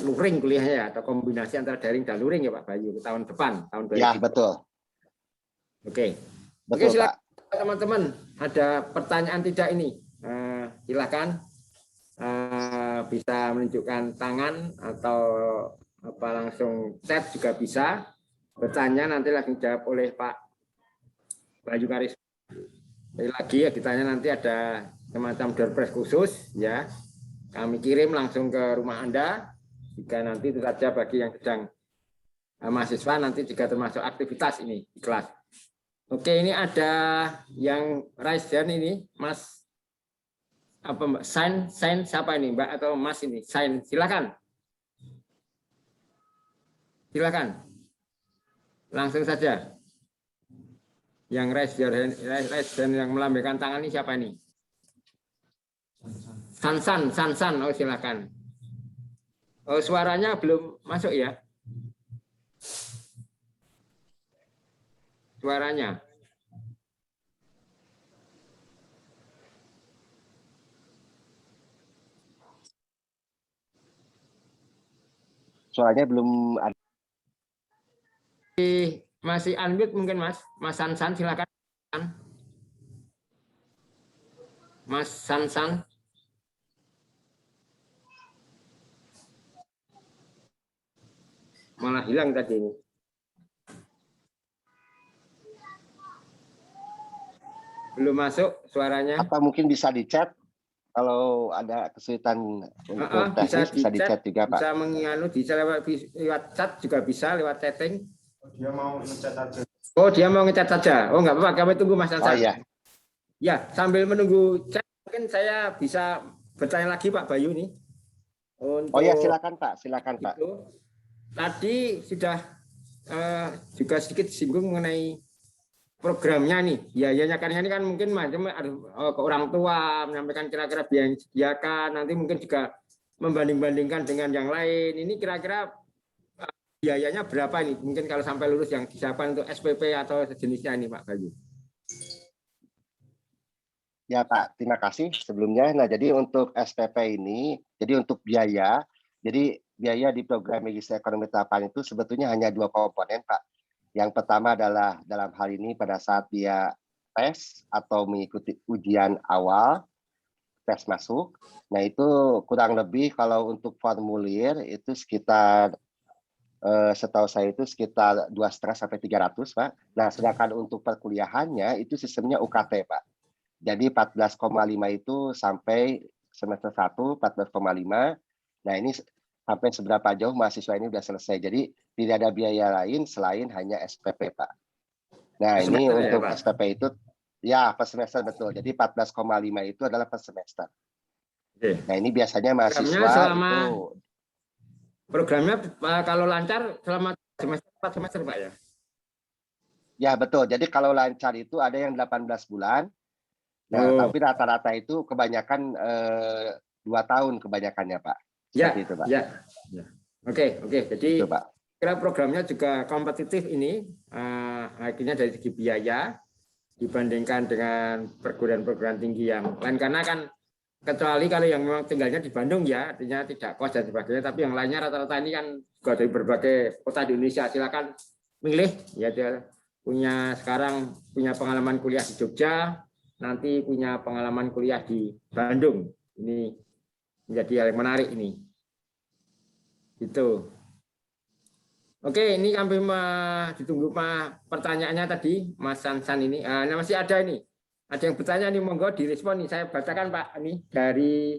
luring kuliahnya ya, atau kombinasi antara daring dan luring ya Pak Bayu tahun depan, tahun 2020. Ya betul. Oke, silakan teman-teman, ada pertanyaan tidak ini? Silakan bisa menunjukkan tangan atau langsung chat juga bisa. Bertanya nanti langsung jawab oleh Pak Bayu Karisma. Sekali lagi ya, ditanya nanti ada semacam door prize khusus ya. Kami kirim langsung ke rumah Anda. Jika nanti itu saja bagi yang sedang mahasiswa nanti juga termasuk aktivitas ini di kelas. Oke, ini ada yang raise hand ini, Mas apa Mbak? Sign siapa ini Mbak atau Mas ini? Sign, silakan. Langsung saja. Yang raise hand yang melambaikan tangan ini siapa ini? Sansan. Oh silakan. Oh, suaranya belum masuk ya? Suaranya. Suaranya belum ada. Masih unmute mungkin Mas Sansan, silakan. Mas Sansan. Malah hilang tadi ini. Belum masuk suaranya. Apa mungkin bisa di chat? Kalau ada kesulitan untuk teknis bisa di chat juga Pak. Bisa bisa lewat chat juga bisa, lewat chatting. Dia mau ngecat aja. Oh, dia mau ngecat saja. Oh, enggak apa-apa, kami tunggu Mas Sansan. Oh iya. Ya, sambil menunggu chat mungkin saya bisa bertanya lagi Pak Bayu nih. Oh ya, silakan Pak, Pak. Tadi sudah juga sedikit disinggung mengenai programnya nih. Biayanya kan ini kan mungkin macam ke orang tua menyampaikan kira-kira biaya yang disediakan, nanti mungkin juga membanding-bandingkan dengan yang lain. Ini kira-kira biayanya berapa ini? Mungkin kalau sampai lulus yang disiapkan untuk SPP atau sejenisnya ini Pak Bayu. Ya Pak, terima kasih sebelumnya. Nah, jadi untuk SPP ini, jadi untuk biaya, jadi biaya di program Magister Ekonomi Terapan itu sebetulnya hanya 2 komponen Pak. Yang pertama adalah dalam hal ini pada saat dia tes atau mengikuti ujian awal, tes masuk. Nah, itu kurang lebih kalau untuk formulir itu sekitar, setahu saya itu sekitar 2,5 sampai 300 Pak. Nah, sedangkan untuk perkuliahannya itu sistemnya UKT Pak. Jadi 14,5 itu sampai semester 1, 14,5. Nah, ini sampai seberapa jauh mahasiswa ini sudah selesai. Jadi tidak ada biaya lain selain hanya SPP, Pak. Nah, ini untuk ya, SPP itu ya per semester betul. Jadi 14,5 itu adalah per semester. Oke. Nah, ini biasanya mahasiswa itu programnya kalau lancar selama semester Pak ya? Ya, betul. Jadi kalau lancar itu ada yang 18 bulan. Nah, tapi rata-rata itu kebanyakan 2 tahun kebanyakannya, Pak. Seperti itu, Pak. Ya. Oke. Jadi itu, Pak. kira programnya juga kompetitif ini, akhirnya dari segi biaya dibandingkan dengan perguruan-perguruan tinggi yang lain, karena kan kecuali kalau yang memang tinggalnya di Bandung ya, artinya tidak kos dan sebagainya, tapi yang lainnya rata-rata ini kan juga dari berbagai kota di Indonesia. Silakan milih ya, dia sekarang punya pengalaman kuliah di Jogja, nanti punya pengalaman kuliah di Bandung. Ini menjadi hal yang menarik ini. Itu. Oke, ini kami ditunggu pertanyaannya tadi, Mas Sansan ini. Masih ada ini. Ada yang bertanya nih, monggo direspon nih. Saya bacakan Pak ini dari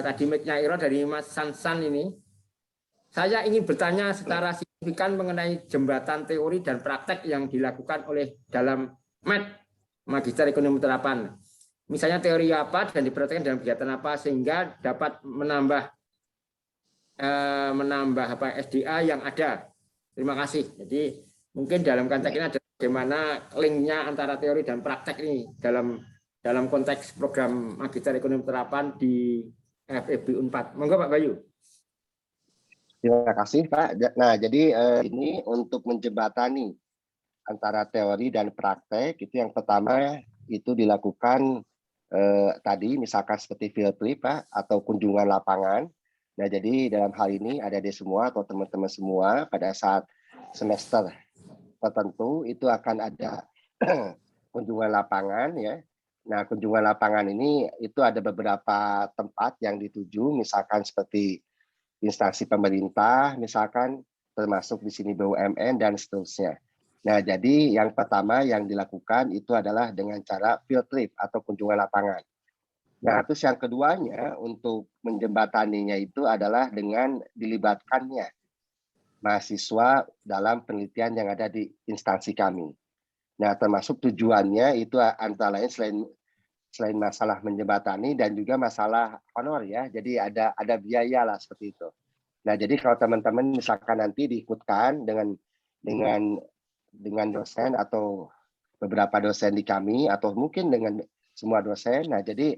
tadi mic-nya Iro dari Mas Sansan ini. Saya ingin bertanya secara signifikan mengenai jembatan teori dan praktek yang dilakukan oleh dalam MAT, Magister Ekonomi Terapan. Misalnya teori apa dan dipraktekkan dalam kegiatan apa sehingga dapat menambah SDA yang ada. Terima kasih. Jadi mungkin dalam konteks ini ada bagaimana linknya antara teori dan praktek ini dalam konteks program Magister Ekonomi Terapan di FEB Unpad. Monggo Pak Bayu. Terima kasih Pak. Nah, jadi ini untuk menjembatani antara teori dan praktek, itu yang pertama itu dilakukan tadi misalkan seperti field trip Pak, atau kunjungan lapangan. Nah, jadi dalam hal ini adik-adik semua atau teman-teman semua pada saat semester tertentu itu akan ada kunjungan lapangan ya. Nah, kunjungan lapangan ini itu ada beberapa tempat yang dituju, misalkan seperti instansi pemerintah, misalkan termasuk di sini BUMN dan seterusnya. Nah, jadi yang pertama yang dilakukan itu adalah dengan cara field trip atau kunjungan lapangan. Nah, terus yang keduanya untuk menjembataninya itu adalah dengan dilibatkannya mahasiswa dalam penelitian yang ada di instansi kami. Nah, termasuk tujuannya itu antara lain selain masalah menjembatani dan juga masalah honor ya. Jadi ada biaya lah seperti itu. Nah, jadi kalau teman-teman misalkan nanti diikutkan dengan dosen atau beberapa dosen di kami atau mungkin dengan semua dosen, nah jadi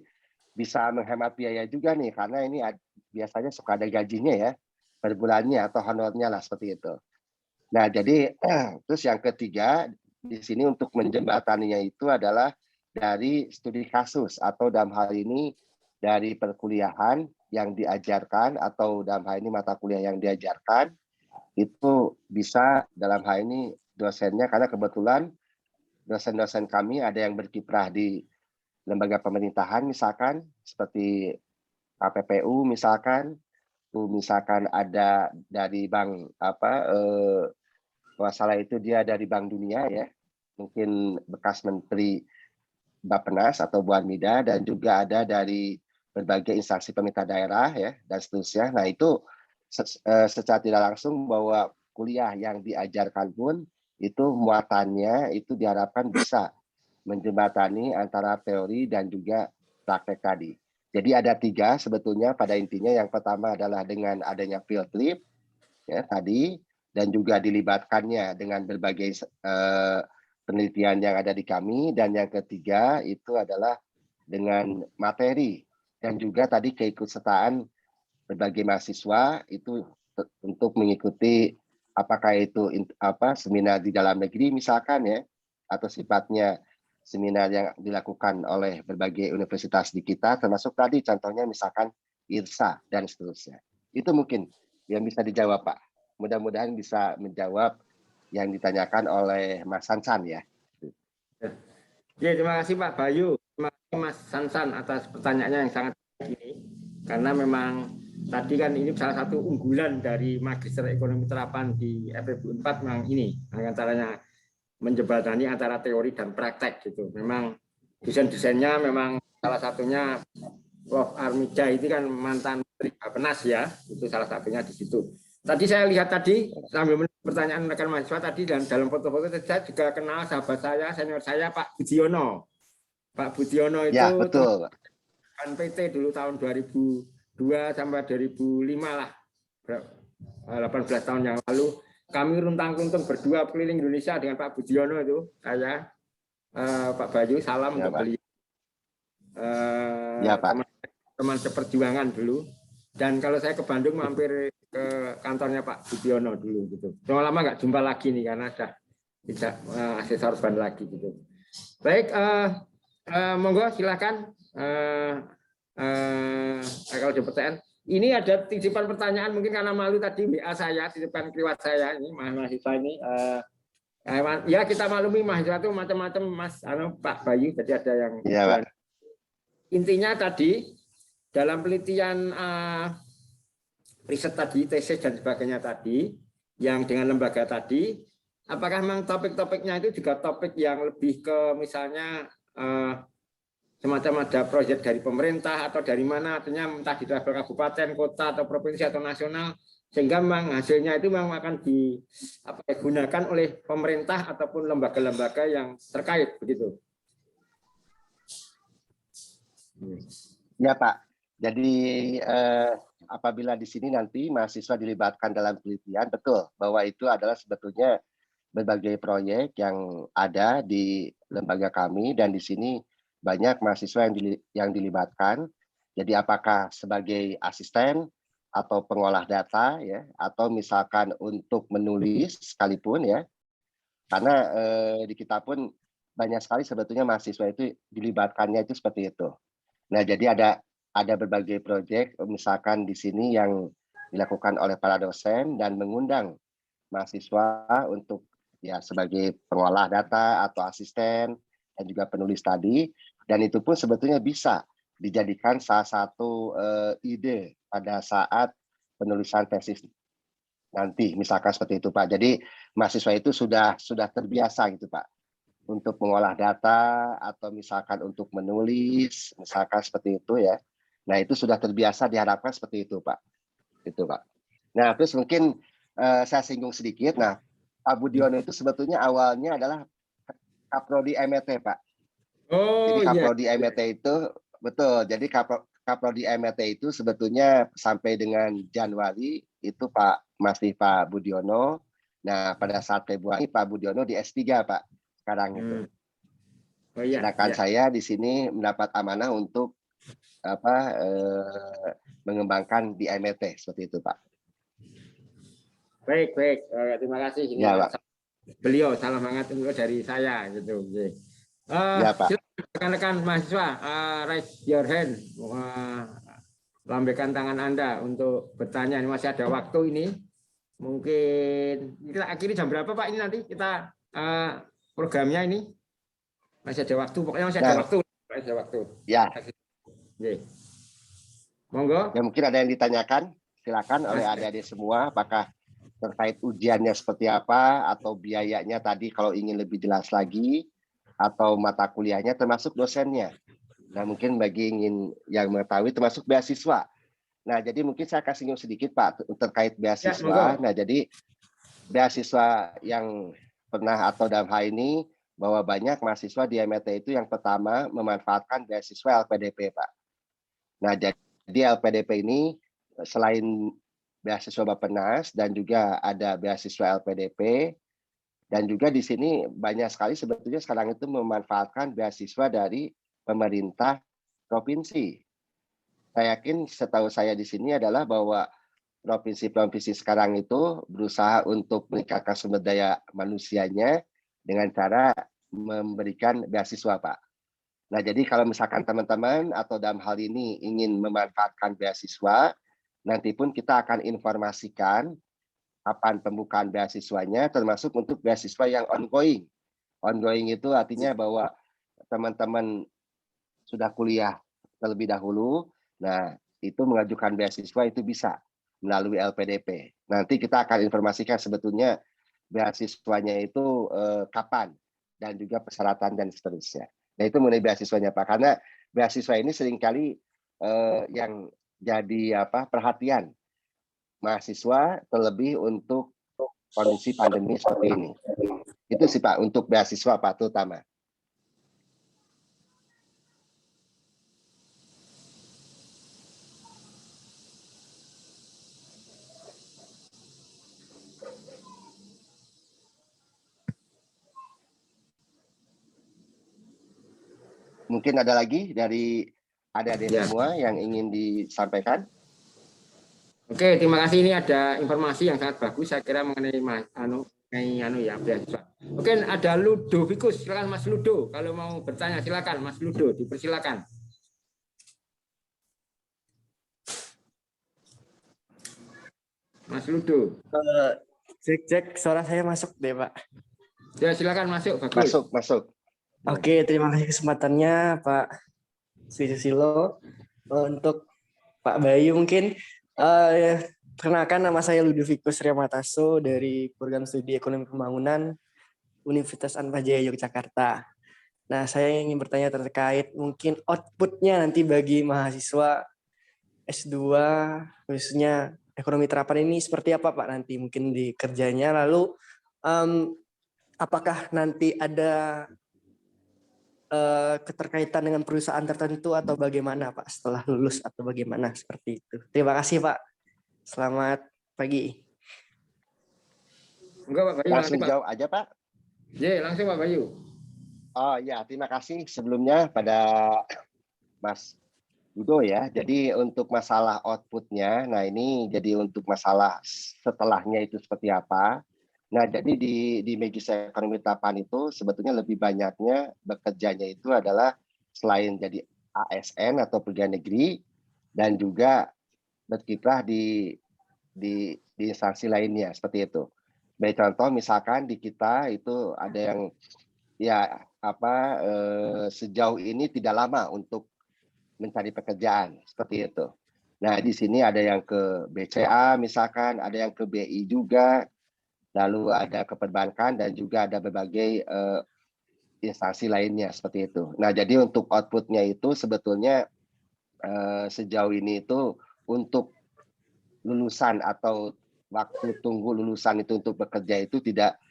bisa menghemat biaya juga nih karena ini biasanya suka ada gajinya ya per bulannya atau honornya lah seperti itu. Nah, jadi terus yang ketiga di sini untuk menjembataninya itu adalah dari studi kasus atau dalam hal ini dari perkuliahan yang diajarkan atau dalam hal ini mata kuliah yang diajarkan itu bisa dalam hal ini dosennya, karena kebetulan dosen-dosen kami ada yang berkiprah di lembaga pemerintahan misalkan seperti KPPU misalkan ada dari bank kalau salah itu dia dari Bank Dunia ya, mungkin bekas menteri Bappenas atau Bu Armida, dan juga ada dari berbagai instansi pemerintah daerah ya dan seterusnya. Nah, itu secara tidak langsung bahwa kuliah yang diajarkan pun itu muatannya itu diharapkan bisa menjembatani antara teori dan juga praktek tadi. Jadi ada 3 sebetulnya pada intinya. Yang pertama adalah dengan adanya field trip ya tadi, dan juga dilibatkannya dengan berbagai penelitian yang ada di kami, dan yang ketiga itu adalah dengan materi dan juga tadi keikutsertaan berbagai mahasiswa itu untuk mengikuti apakah itu seminar di dalam negeri misalkan ya, atau sifatnya seminar yang dilakukan oleh berbagai universitas di kita, termasuk tadi contohnya misalkan IRSA dan seterusnya. Itu mungkin yang bisa dijawab Pak. Mudah-mudahan bisa menjawab yang ditanyakan oleh Mas Sansan ya. Ya, terima kasih Pak Bayu. Terima kasih Mas Sansan atas pertanyaannya yang sangat baik ini. Karena memang tadi kan ini salah satu unggulan dari Magister Ekonomi Terapan di FEB Unpad memang ini, antaranya menjembatani antara teori dan praktek gitu. Memang desain-desainnya memang salah satunya Prof. Armida itu kan mantan Menteri Bappenas ya, itu salah satunya di situ. Tadi saya lihat tadi sambil pertanyaan rekan mahasiswa tadi, dan dalam foto-foto saya juga kenal sahabat saya, senior saya Pak Budiono. Pak Budiono itu ya, betul. Kan PT dulu tahun 2002 sampai 2005 lah, 18 tahun yang lalu. Kami runtang-runtung berdua keliling Indonesia dengan Pak Budiono itu, saya, Pak Bayu, salam ya, untuk Pak beliau. Ya, Pak. Teman seperjuangan dulu. Dan kalau saya ke Bandung mampir ke kantornya Pak Budiono dulu gitu. Sudah lama nggak jumpa lagi nih karena sudah tidak asesor ban lagi gitu. Baik, monggo silakan. Kalau ada pertanyaan, ini ada titipan pertanyaan mungkin karena malu tadi WA saya, titipan kriwat saya ini mahasiswa ini. Ya kita maklumi mahasiswa itu macam-macam Mas Pak Bayu, jadi ada yang ya, intinya tadi dalam penelitian riset tadi, tesis dan sebagainya tadi, yang dengan lembaga tadi, apakah memang topik-topiknya itu juga topik yang lebih ke misalnya semacam ada proyek dari pemerintah atau dari mana, artinya entah di level kabupaten, kota, atau provinsi atau nasional, sehingga memang hasilnya itu memang akan digunakan oleh pemerintah ataupun lembaga-lembaga yang terkait begitu. Ya Pak. Jadi apabila di sini nanti mahasiswa dilibatkan dalam penelitian, betul bahwa itu adalah sebetulnya berbagai proyek yang ada di lembaga kami, dan di sini banyak mahasiswa yang dilibatkan. Jadi apakah sebagai asisten atau pengolah data ya, atau misalkan untuk menulis sekalipun ya, karena di kita pun banyak sekali sebetulnya mahasiswa itu dilibatkannya itu seperti itu. Nah, jadi ada berbagai proyek misalkan di sini yang dilakukan oleh para dosen dan mengundang mahasiswa untuk ya sebagai pengolah data atau asisten dan juga penulis tadi, dan itu pun sebetulnya bisa dijadikan salah satu ide pada saat penulisan tesis nanti misalkan seperti itu Pak. Jadi mahasiswa itu sudah terbiasa gitu Pak untuk mengolah data atau misalkan untuk menulis misalkan seperti itu ya. Nah, itu sudah terbiasa, diharapkan seperti itu Pak. Itu Pak. Nah, terus mungkin saya singgung sedikit. Nah, Pak Budiono itu sebetulnya awalnya adalah Kaprodi MET Pak. Jadi Kaprodi MET itu betul. Jadi Kaprodi MET itu sebetulnya sampai dengan Januari itu masih Pak Budiono. Nah, pada saat Februari Pak Budiono di S3 Pak sekarang itu. Sedangkan saya di sini mendapat amanah untuk mengembangkan di MET seperti itu Pak. Baik. Terima kasih. Ini ya, beliau salam hangat dari saya gitu. Ya Pak. Rekan-rekan mahasiswa, raise your hand, lambaikan tangan Anda untuk bertanya. Ini masih ada waktu ini. Mungkin kita akhiri jam berapa Pak ini nanti kita programnya ini masih ada waktu. Pokoknya masih ada waktu. Masih ada waktu. Ya. Monggo. Ya mungkin ada yang ditanyakan, silakan oleh adik-adik semua, apakah terkait ujiannya seperti apa, atau biayanya tadi kalau ingin lebih jelas lagi, atau mata kuliahnya termasuk dosennya. Nah mungkin bagi yang mengetahui termasuk beasiswa. Nah jadi mungkin saya kasih singgung sedikit Pak terkait beasiswa. Nah jadi beasiswa yang pernah atau dalam hal ini bahwa banyak mahasiswa di MET itu yang pertama memanfaatkan beasiswa LPDP Pak. Nah jadi LPDP ini selain beasiswa Bappenas dan juga ada beasiswa LPDP, dan juga di sini banyak sekali sebetulnya sekarang itu memanfaatkan beasiswa dari pemerintah provinsi. Saya yakin setahu saya di sini adalah bahwa provinsi-provinsi sekarang itu berusaha untuk meningkatkan sumber daya manusianya dengan cara memberikan beasiswa Pak. Nah jadi kalau misalkan teman-teman atau dalam hal ini ingin memanfaatkan beasiswa, nanti pun kita akan informasikan kapan pembukaan beasiswanya, termasuk untuk beasiswa yang ongoing. Ongoing itu artinya bahwa teman-teman sudah kuliah terlebih dahulu, nah itu mengajukan beasiswa itu bisa melalui LPDP. Nanti kita akan informasikan sebetulnya beasiswanya itu kapan dan juga persyaratan dan seterusnya. Nah itu mengenai beasiswanya Pak, karena beasiswa ini seringkali yang jadi perhatian mahasiswa terlebih untuk kondisi pandemi seperti ini. Itu sih Pak untuk beasiswa Pak terutama. Mungkin ada lagi dari adik-adik semua yang ingin disampaikan? Oke, terima kasih. Ini ada informasi yang sangat bagus saya kira mengenai ya beasiswa. Oke, ada Ludovikus. Silakan Mas Ludo. Kalau mau bertanya silakan Mas Ludo, dipersilakan. Mas Ludo. Cek, suara saya masuk deh, Pak. Ya, silakan masuk, bagus. Masuk. Oke, terima kasih kesempatannya, Pak Sri Susilo. Untuk Pak Bayu mungkin, perkenalkan nama saya Ludovicus Riamataso dari Program Studi Ekonomi Pembangunan Universitas Atmajaya Yogyakarta. Nah, saya ingin bertanya terkait mungkin outputnya nanti bagi mahasiswa S2, khususnya ekonomi terapan ini seperti apa Pak nanti mungkin di kerjanya. Lalu apakah nanti ada keterkaitan dengan perusahaan tertentu atau bagaimana Pak setelah lulus atau bagaimana seperti itu. Terima kasih Pak. Selamat pagi. Enggak Pak Bayu, Langsung jawab aja Pak. Ya, langsung Pak Bayu. Oh ya, terima kasih sebelumnya pada Mas Ludo ya. Jadi untuk masalah outputnya, nah ini jadi untuk masalah setelahnya itu seperti apa. Nah jadi di Magis Ekonomi Terapan itu sebetulnya lebih banyaknya bekerjanya itu adalah selain jadi ASN atau pegawai negeri dan juga berkiprah di instansi lainnya seperti itu. Baik contoh misalkan di kita itu ada yang ya sejauh ini tidak lama untuk mencari pekerjaan seperti itu. Nah di sini ada yang ke BCA misalkan, ada yang ke BI juga, lalu ada ke perbankan dan juga ada berbagai instansi lainnya seperti itu. Nah jadi untuk outputnya itu sebetulnya sejauh ini itu untuk lulusan atau waktu tunggu lulusan itu untuk bekerja itu tidak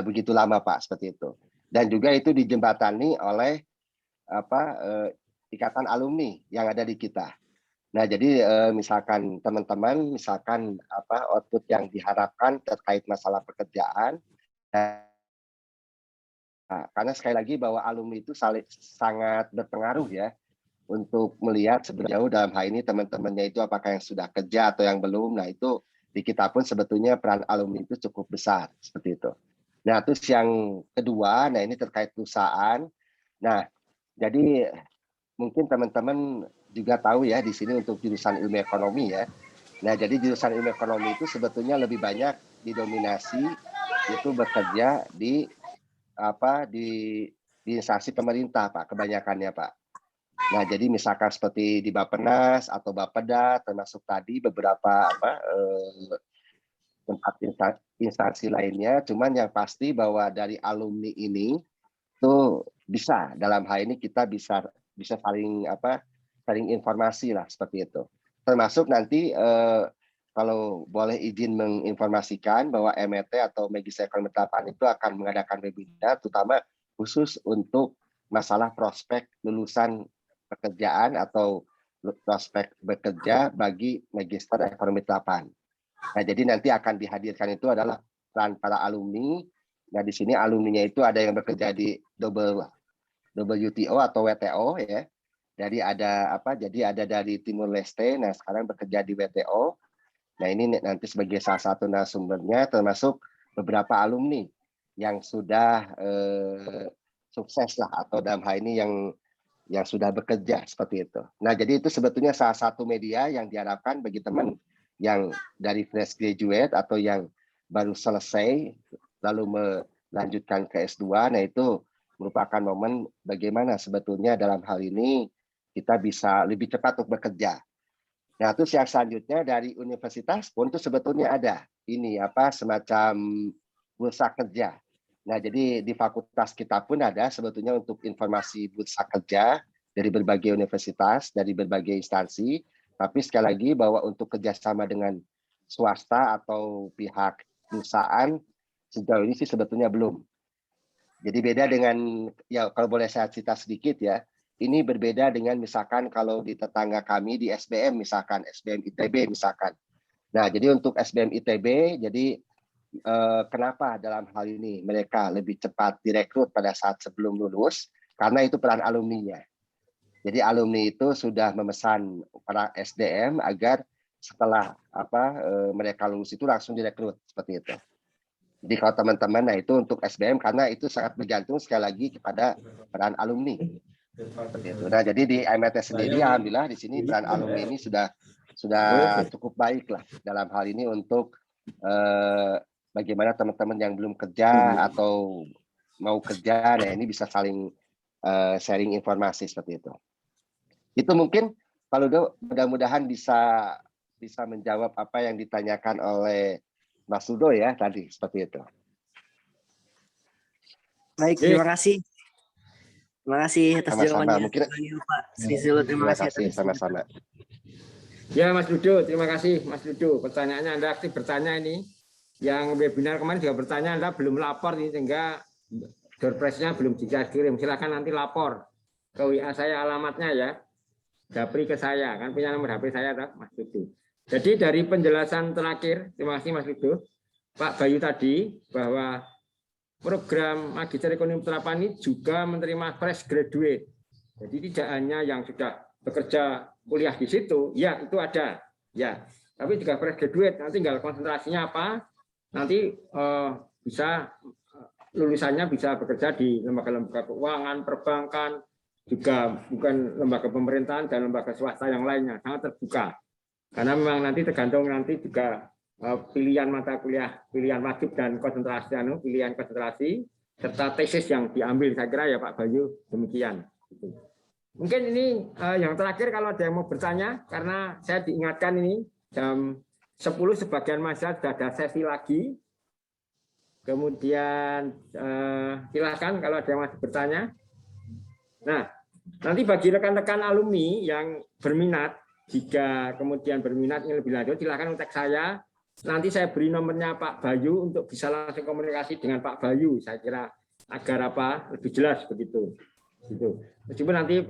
begitu lama Pak seperti itu. Dan juga itu dijembatani oleh ikatan alumni yang ada di kita. Nah, jadi misalkan teman-teman misalkan output yang diharapkan terkait masalah pekerjaan, karena sekali lagi bahwa alumni itu sangat berpengaruh ya untuk melihat sejauh dalam hal ini teman-temannya itu apakah yang sudah kerja atau yang belum. Nah, itu di kita pun sebetulnya peran alumni itu cukup besar seperti itu. Nah, terus yang kedua, nah ini terkait perusahaan. Nah, jadi mungkin teman-teman juga tahu ya di sini untuk jurusan ilmu ekonomi ya. Nah, jadi jurusan ilmu ekonomi itu sebetulnya lebih banyak didominasi itu bekerja di instansi pemerintah Pak, kebanyakannya Pak. Nah, jadi misalkan seperti di Bappenas atau Bapeda, termasuk tadi beberapa tempat instansi lainnya. Cuman yang pasti bahwa dari alumni ini tuh bisa dalam hal ini kita bisa saling informasi lah seperti itu. Termasuk nanti kalau boleh izin menginformasikan bahwa MET atau Magis Ekonomi Terapan itu akan mengadakan webinar terutama khusus untuk masalah prospek lulusan pekerjaan atau prospek bekerja bagi Magister Ekonomi Terapan. Nah, jadi nanti akan dihadirkan itu adalah peran para alumni. Nah, di sini alumninya itu ada yang bekerja di WTO atau WTO ya. Jadi ada dari Timur Leste, nah sekarang bekerja di WTO. Nah, ini nanti sebagai salah satu narasumbernya termasuk beberapa alumni yang sudah sukses lah atau dalam hal ini yang sudah bekerja seperti itu. Nah, jadi itu sebetulnya salah satu media yang diharapkan bagi teman yang dari fresh graduate atau yang baru selesai lalu melanjutkan ke S2. Nah, itu merupakan momen bagaimana sebetulnya dalam hal ini kita bisa lebih cepat untuk bekerja. Nah, terus yang selanjutnya dari universitas pun itu sebetulnya ada ini semacam bursa kerja. Nah, jadi di fakultas kita pun ada sebetulnya untuk informasi bursa kerja dari berbagai universitas, dari berbagai instansi. Tapi sekali lagi bahwa untuk kerjasama dengan swasta atau pihak perusahaan sejauh ini sih sebetulnya belum. Jadi beda dengan, ya kalau boleh saya cerita sedikit ya, ini berbeda dengan misalkan kalau di tetangga kami di SBM misalkan, SBM ITB misalkan. Nah, jadi untuk SBM ITB, jadi kenapa dalam hal ini mereka lebih cepat direkrut pada saat sebelum lulus? Karena itu peran alumninya. Jadi alumni itu sudah memesan para SDM agar setelah mereka lulus itu langsung direkrut seperti itu. Jadi kalau teman-teman, nah itu untuk SBM karena itu sangat bergantung sekali lagi kepada peran alumni. Seperti itu. Nah, jadi di MT sendiri, alhamdulillah di sini peran alumni ini sudah cukup baik lah dalam hal ini untuk bagaimana teman-teman yang belum kerja atau mau kerja, nah ini bisa saling sharing informasi seperti itu. Itu mungkin kalau mudah-mudahan bisa menjawab apa yang ditanyakan oleh Mas Ludo ya tadi, seperti itu. Baik, terima kasih. Terima kasih atas jawabannya. Mungkin Pak Sri Susilo, terima kasih. Sama-sama. Ya Mas Ludo, terima kasih Mas Ludo. Pertanyaannya Anda aktif bertanya ini. Yang webinar kemarin juga bertanya, Anda belum lapor ini sehingga door prize-nya belum dikirim. Silakan nanti lapor ke WA saya alamatnya ya. Japri ke saya, kan punya nomor HP saya Mas Ludo. Jadi dari penjelasan terakhir, terima kasih Mas Ludo, Pak Bayu tadi, bahwa program Magister Ekonomi Terapan ini juga menerima fresh graduate. Jadi tidak hanya yang sudah bekerja kuliah di situ, ya itu ada, ya. Tapi juga fresh graduate, nanti tinggal konsentrasinya apa, nanti bisa lulusannya bisa bekerja di lembaga-lembaga keuangan, perbankan, juga bukan lembaga pemerintahan dan lembaga swasta yang lainnya, sangat terbuka. Karena memang nanti tergantung nanti juga pilihan mata kuliah, pilihan wajib dan konsentrasi, pilihan konsentrasi serta tesis yang diambil. Saya kira ya Pak Bayu demikian. Mungkin ini yang terakhir kalau ada yang mau bertanya, karena saya diingatkan ini jam 10 sebagian mahasiswa sudah ada sesi lagi. Kemudian silakan kalau ada yang masih bertanya. Nah, nanti bagi rekan-rekan alumni yang berminat, jika kemudian berminat yang lebih lanjut, silakan kontak saya. Nanti saya beri nomornya Pak Bayu untuk bisa langsung komunikasi dengan Pak Bayu. Saya kira agar lebih jelas begitu. Gitu. Meskipun nanti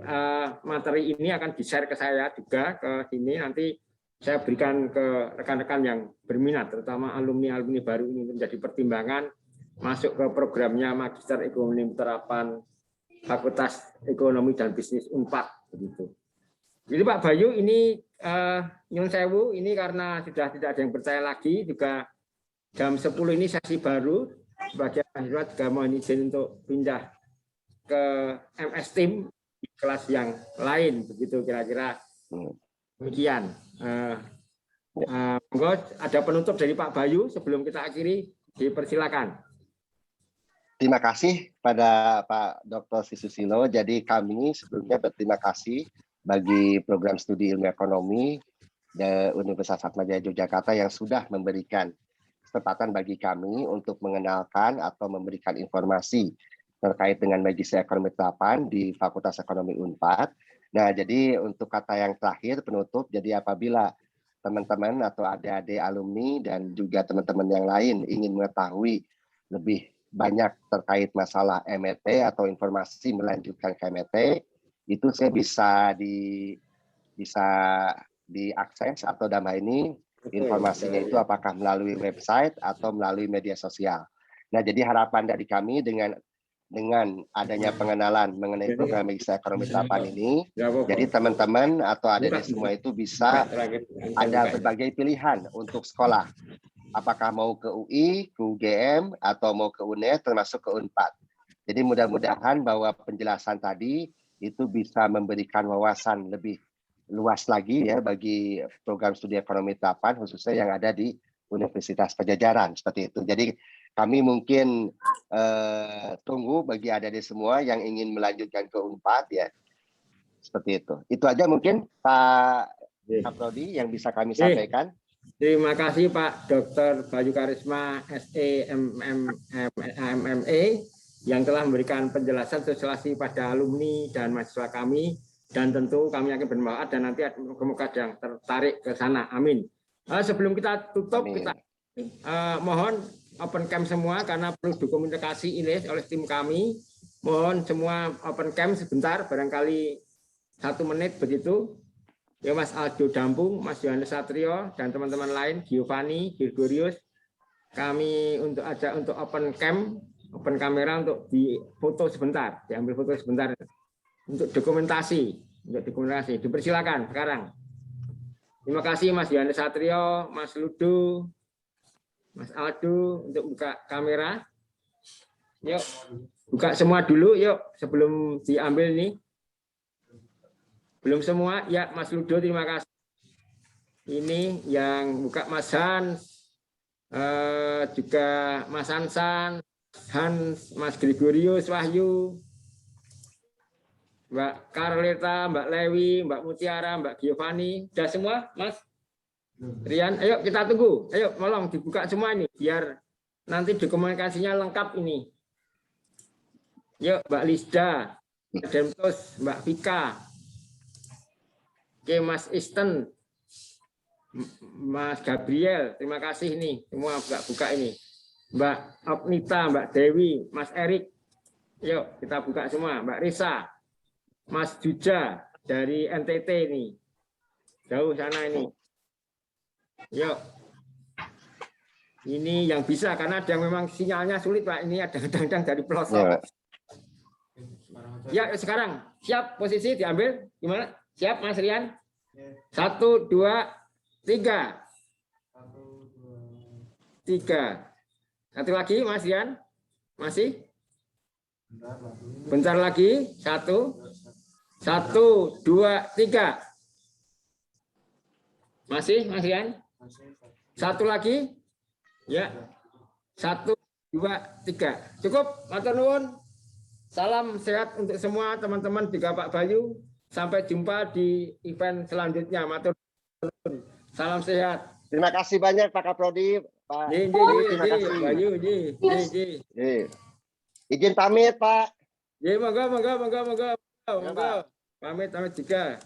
materi ini akan di-share ke saya juga ke sini. Nanti saya berikan ke rekan-rekan yang berminat, terutama alumni-alumni baru ini menjadi pertimbangan masuk ke programnya Magister Ekonomi Terapan Fakultas Ekonomi dan Bisnis Unpad begitu. Jadi Pak Bayu ini nyun sewu ini karena sudah tidak ada yang percaya lagi, juga jam 10 ini sesi baru, sebagian mahasiswa juga mohon izin untuk pindah ke MS Team di kelas yang lain begitu kira-kira demikian. Monggo ada penutup dari Pak Bayu sebelum kita akhiri, dipersilakan. Terima kasih pada Pak Dr. Sri Susilo. Jadi kami sebelumnya berterima kasih bagi program studi ilmu ekonomi dari Universitas Atmajaya Yogyakarta yang sudah memberikan kesempatan bagi kami untuk mengenalkan atau memberikan informasi terkait dengan Magister Ekonomi Terapan di Fakultas Ekonomi Unpad. Nah, jadi untuk kata yang terakhir penutup, jadi apabila teman-teman atau adik-adik alumni dan juga teman-teman yang lain ingin mengetahui lebih banyak terkait masalah MET atau informasi melanjutkan ke MET, itu saya bisa diakses atau dalam hal ini informasinya itu apakah melalui website atau melalui media sosial. Nah, jadi harapan dari kami dengan adanya pengenalan mengenai program Magister Ekonomi Terapan ini, jadi teman-teman atau adik-adik semua itu bisa ada berbagai pilihan untuk sekolah. Apakah mau ke UI, ke UGM, atau mau ke UNER, termasuk ke Unpad. Jadi mudah-mudahan bahwa penjelasan tadi itu bisa memberikan wawasan lebih luas lagi ya bagi program studi ekonomi terapan, khususnya yang ada di Universitas Pajajaran seperti itu. Jadi kami mungkin tunggu bagi adik-adik semua yang ingin melanjutkan ke Unpad ya, seperti itu. Itu aja mungkin Pak Kaprodi yang bisa kami sampaikan. Terima kasih Pak Dr. Bayu Karisma SE MME yang telah memberikan penjelasan sosialisasi pada alumni dan mahasiswa kami, dan tentu kami akan bermanfaat dan nanti semoga ada yang tertarik ke sana. Amin. Sebelum kita tutup, kita mohon open cam semua karena perlu dokumentasi ini oleh tim kami. Mohon semua open cam sebentar, barangkali 1 menit begitu. Ya Mas Aldo Dampung, Mas Yohanes Satrio, dan teman-teman lain, Giovanni, Gregorius, kami untuk open kamera untuk difoto sebentar, diambil foto sebentar untuk dokumentasi, dipersilakan sekarang. Terima kasih Mas Yohanes Satrio, Mas Ludo, Mas Aldo untuk buka kamera. Yuk, buka semua dulu yuk sebelum diambil nih. Belum semua, ya Mas Ludo terima kasih. Ini yang buka Mas Hans, juga Mas Hansan, Hans, Mas Gregorius, Wahyu, Mbak Carleta, Mbak Lewi, Mbak Mutiara, Mbak Giovanni, sudah semua, Mas Rian? Ayo kita tunggu, ayo tolong dibuka semua ini, biar nanti dokumentasinya lengkap ini. Yuk, Mbak Lisda, Mbak Demtos, Mbak Vika, oke, Mas Isten, Mas Gabriel, terima kasih nih, semua buka ini. Mbak Oknita, Mbak Dewi, Mas Erik, yuk kita buka semua, Mbak Risa, Mas Juja dari NTT ini, jauh sana ini. Yuk, ini yang bisa karena ada yang memang sinyalnya sulit Pak. Ini ada kadang-kadang dari pelosok. Ya sekarang siap posisi diambil gimana? Siap Mas Rian? 1, 2, 3. 3. Satu lagi Mas Rian? Masih? Bentar lagi. 1, 2, 3. Masih Mas Rian? Satu lagi? Ya. 1, 2, 3. Cukup, matur nuwun. Salam sehat untuk semua teman-teman juga Pak Bayu. Sampai jumpa di event selanjutnya. Matur nuwun. Salam sehat. Terima kasih banyak Pak Kaprodi, Pak. Terima kasih. Bayu, Izin pamit Pak. Monggo. Pamit juga.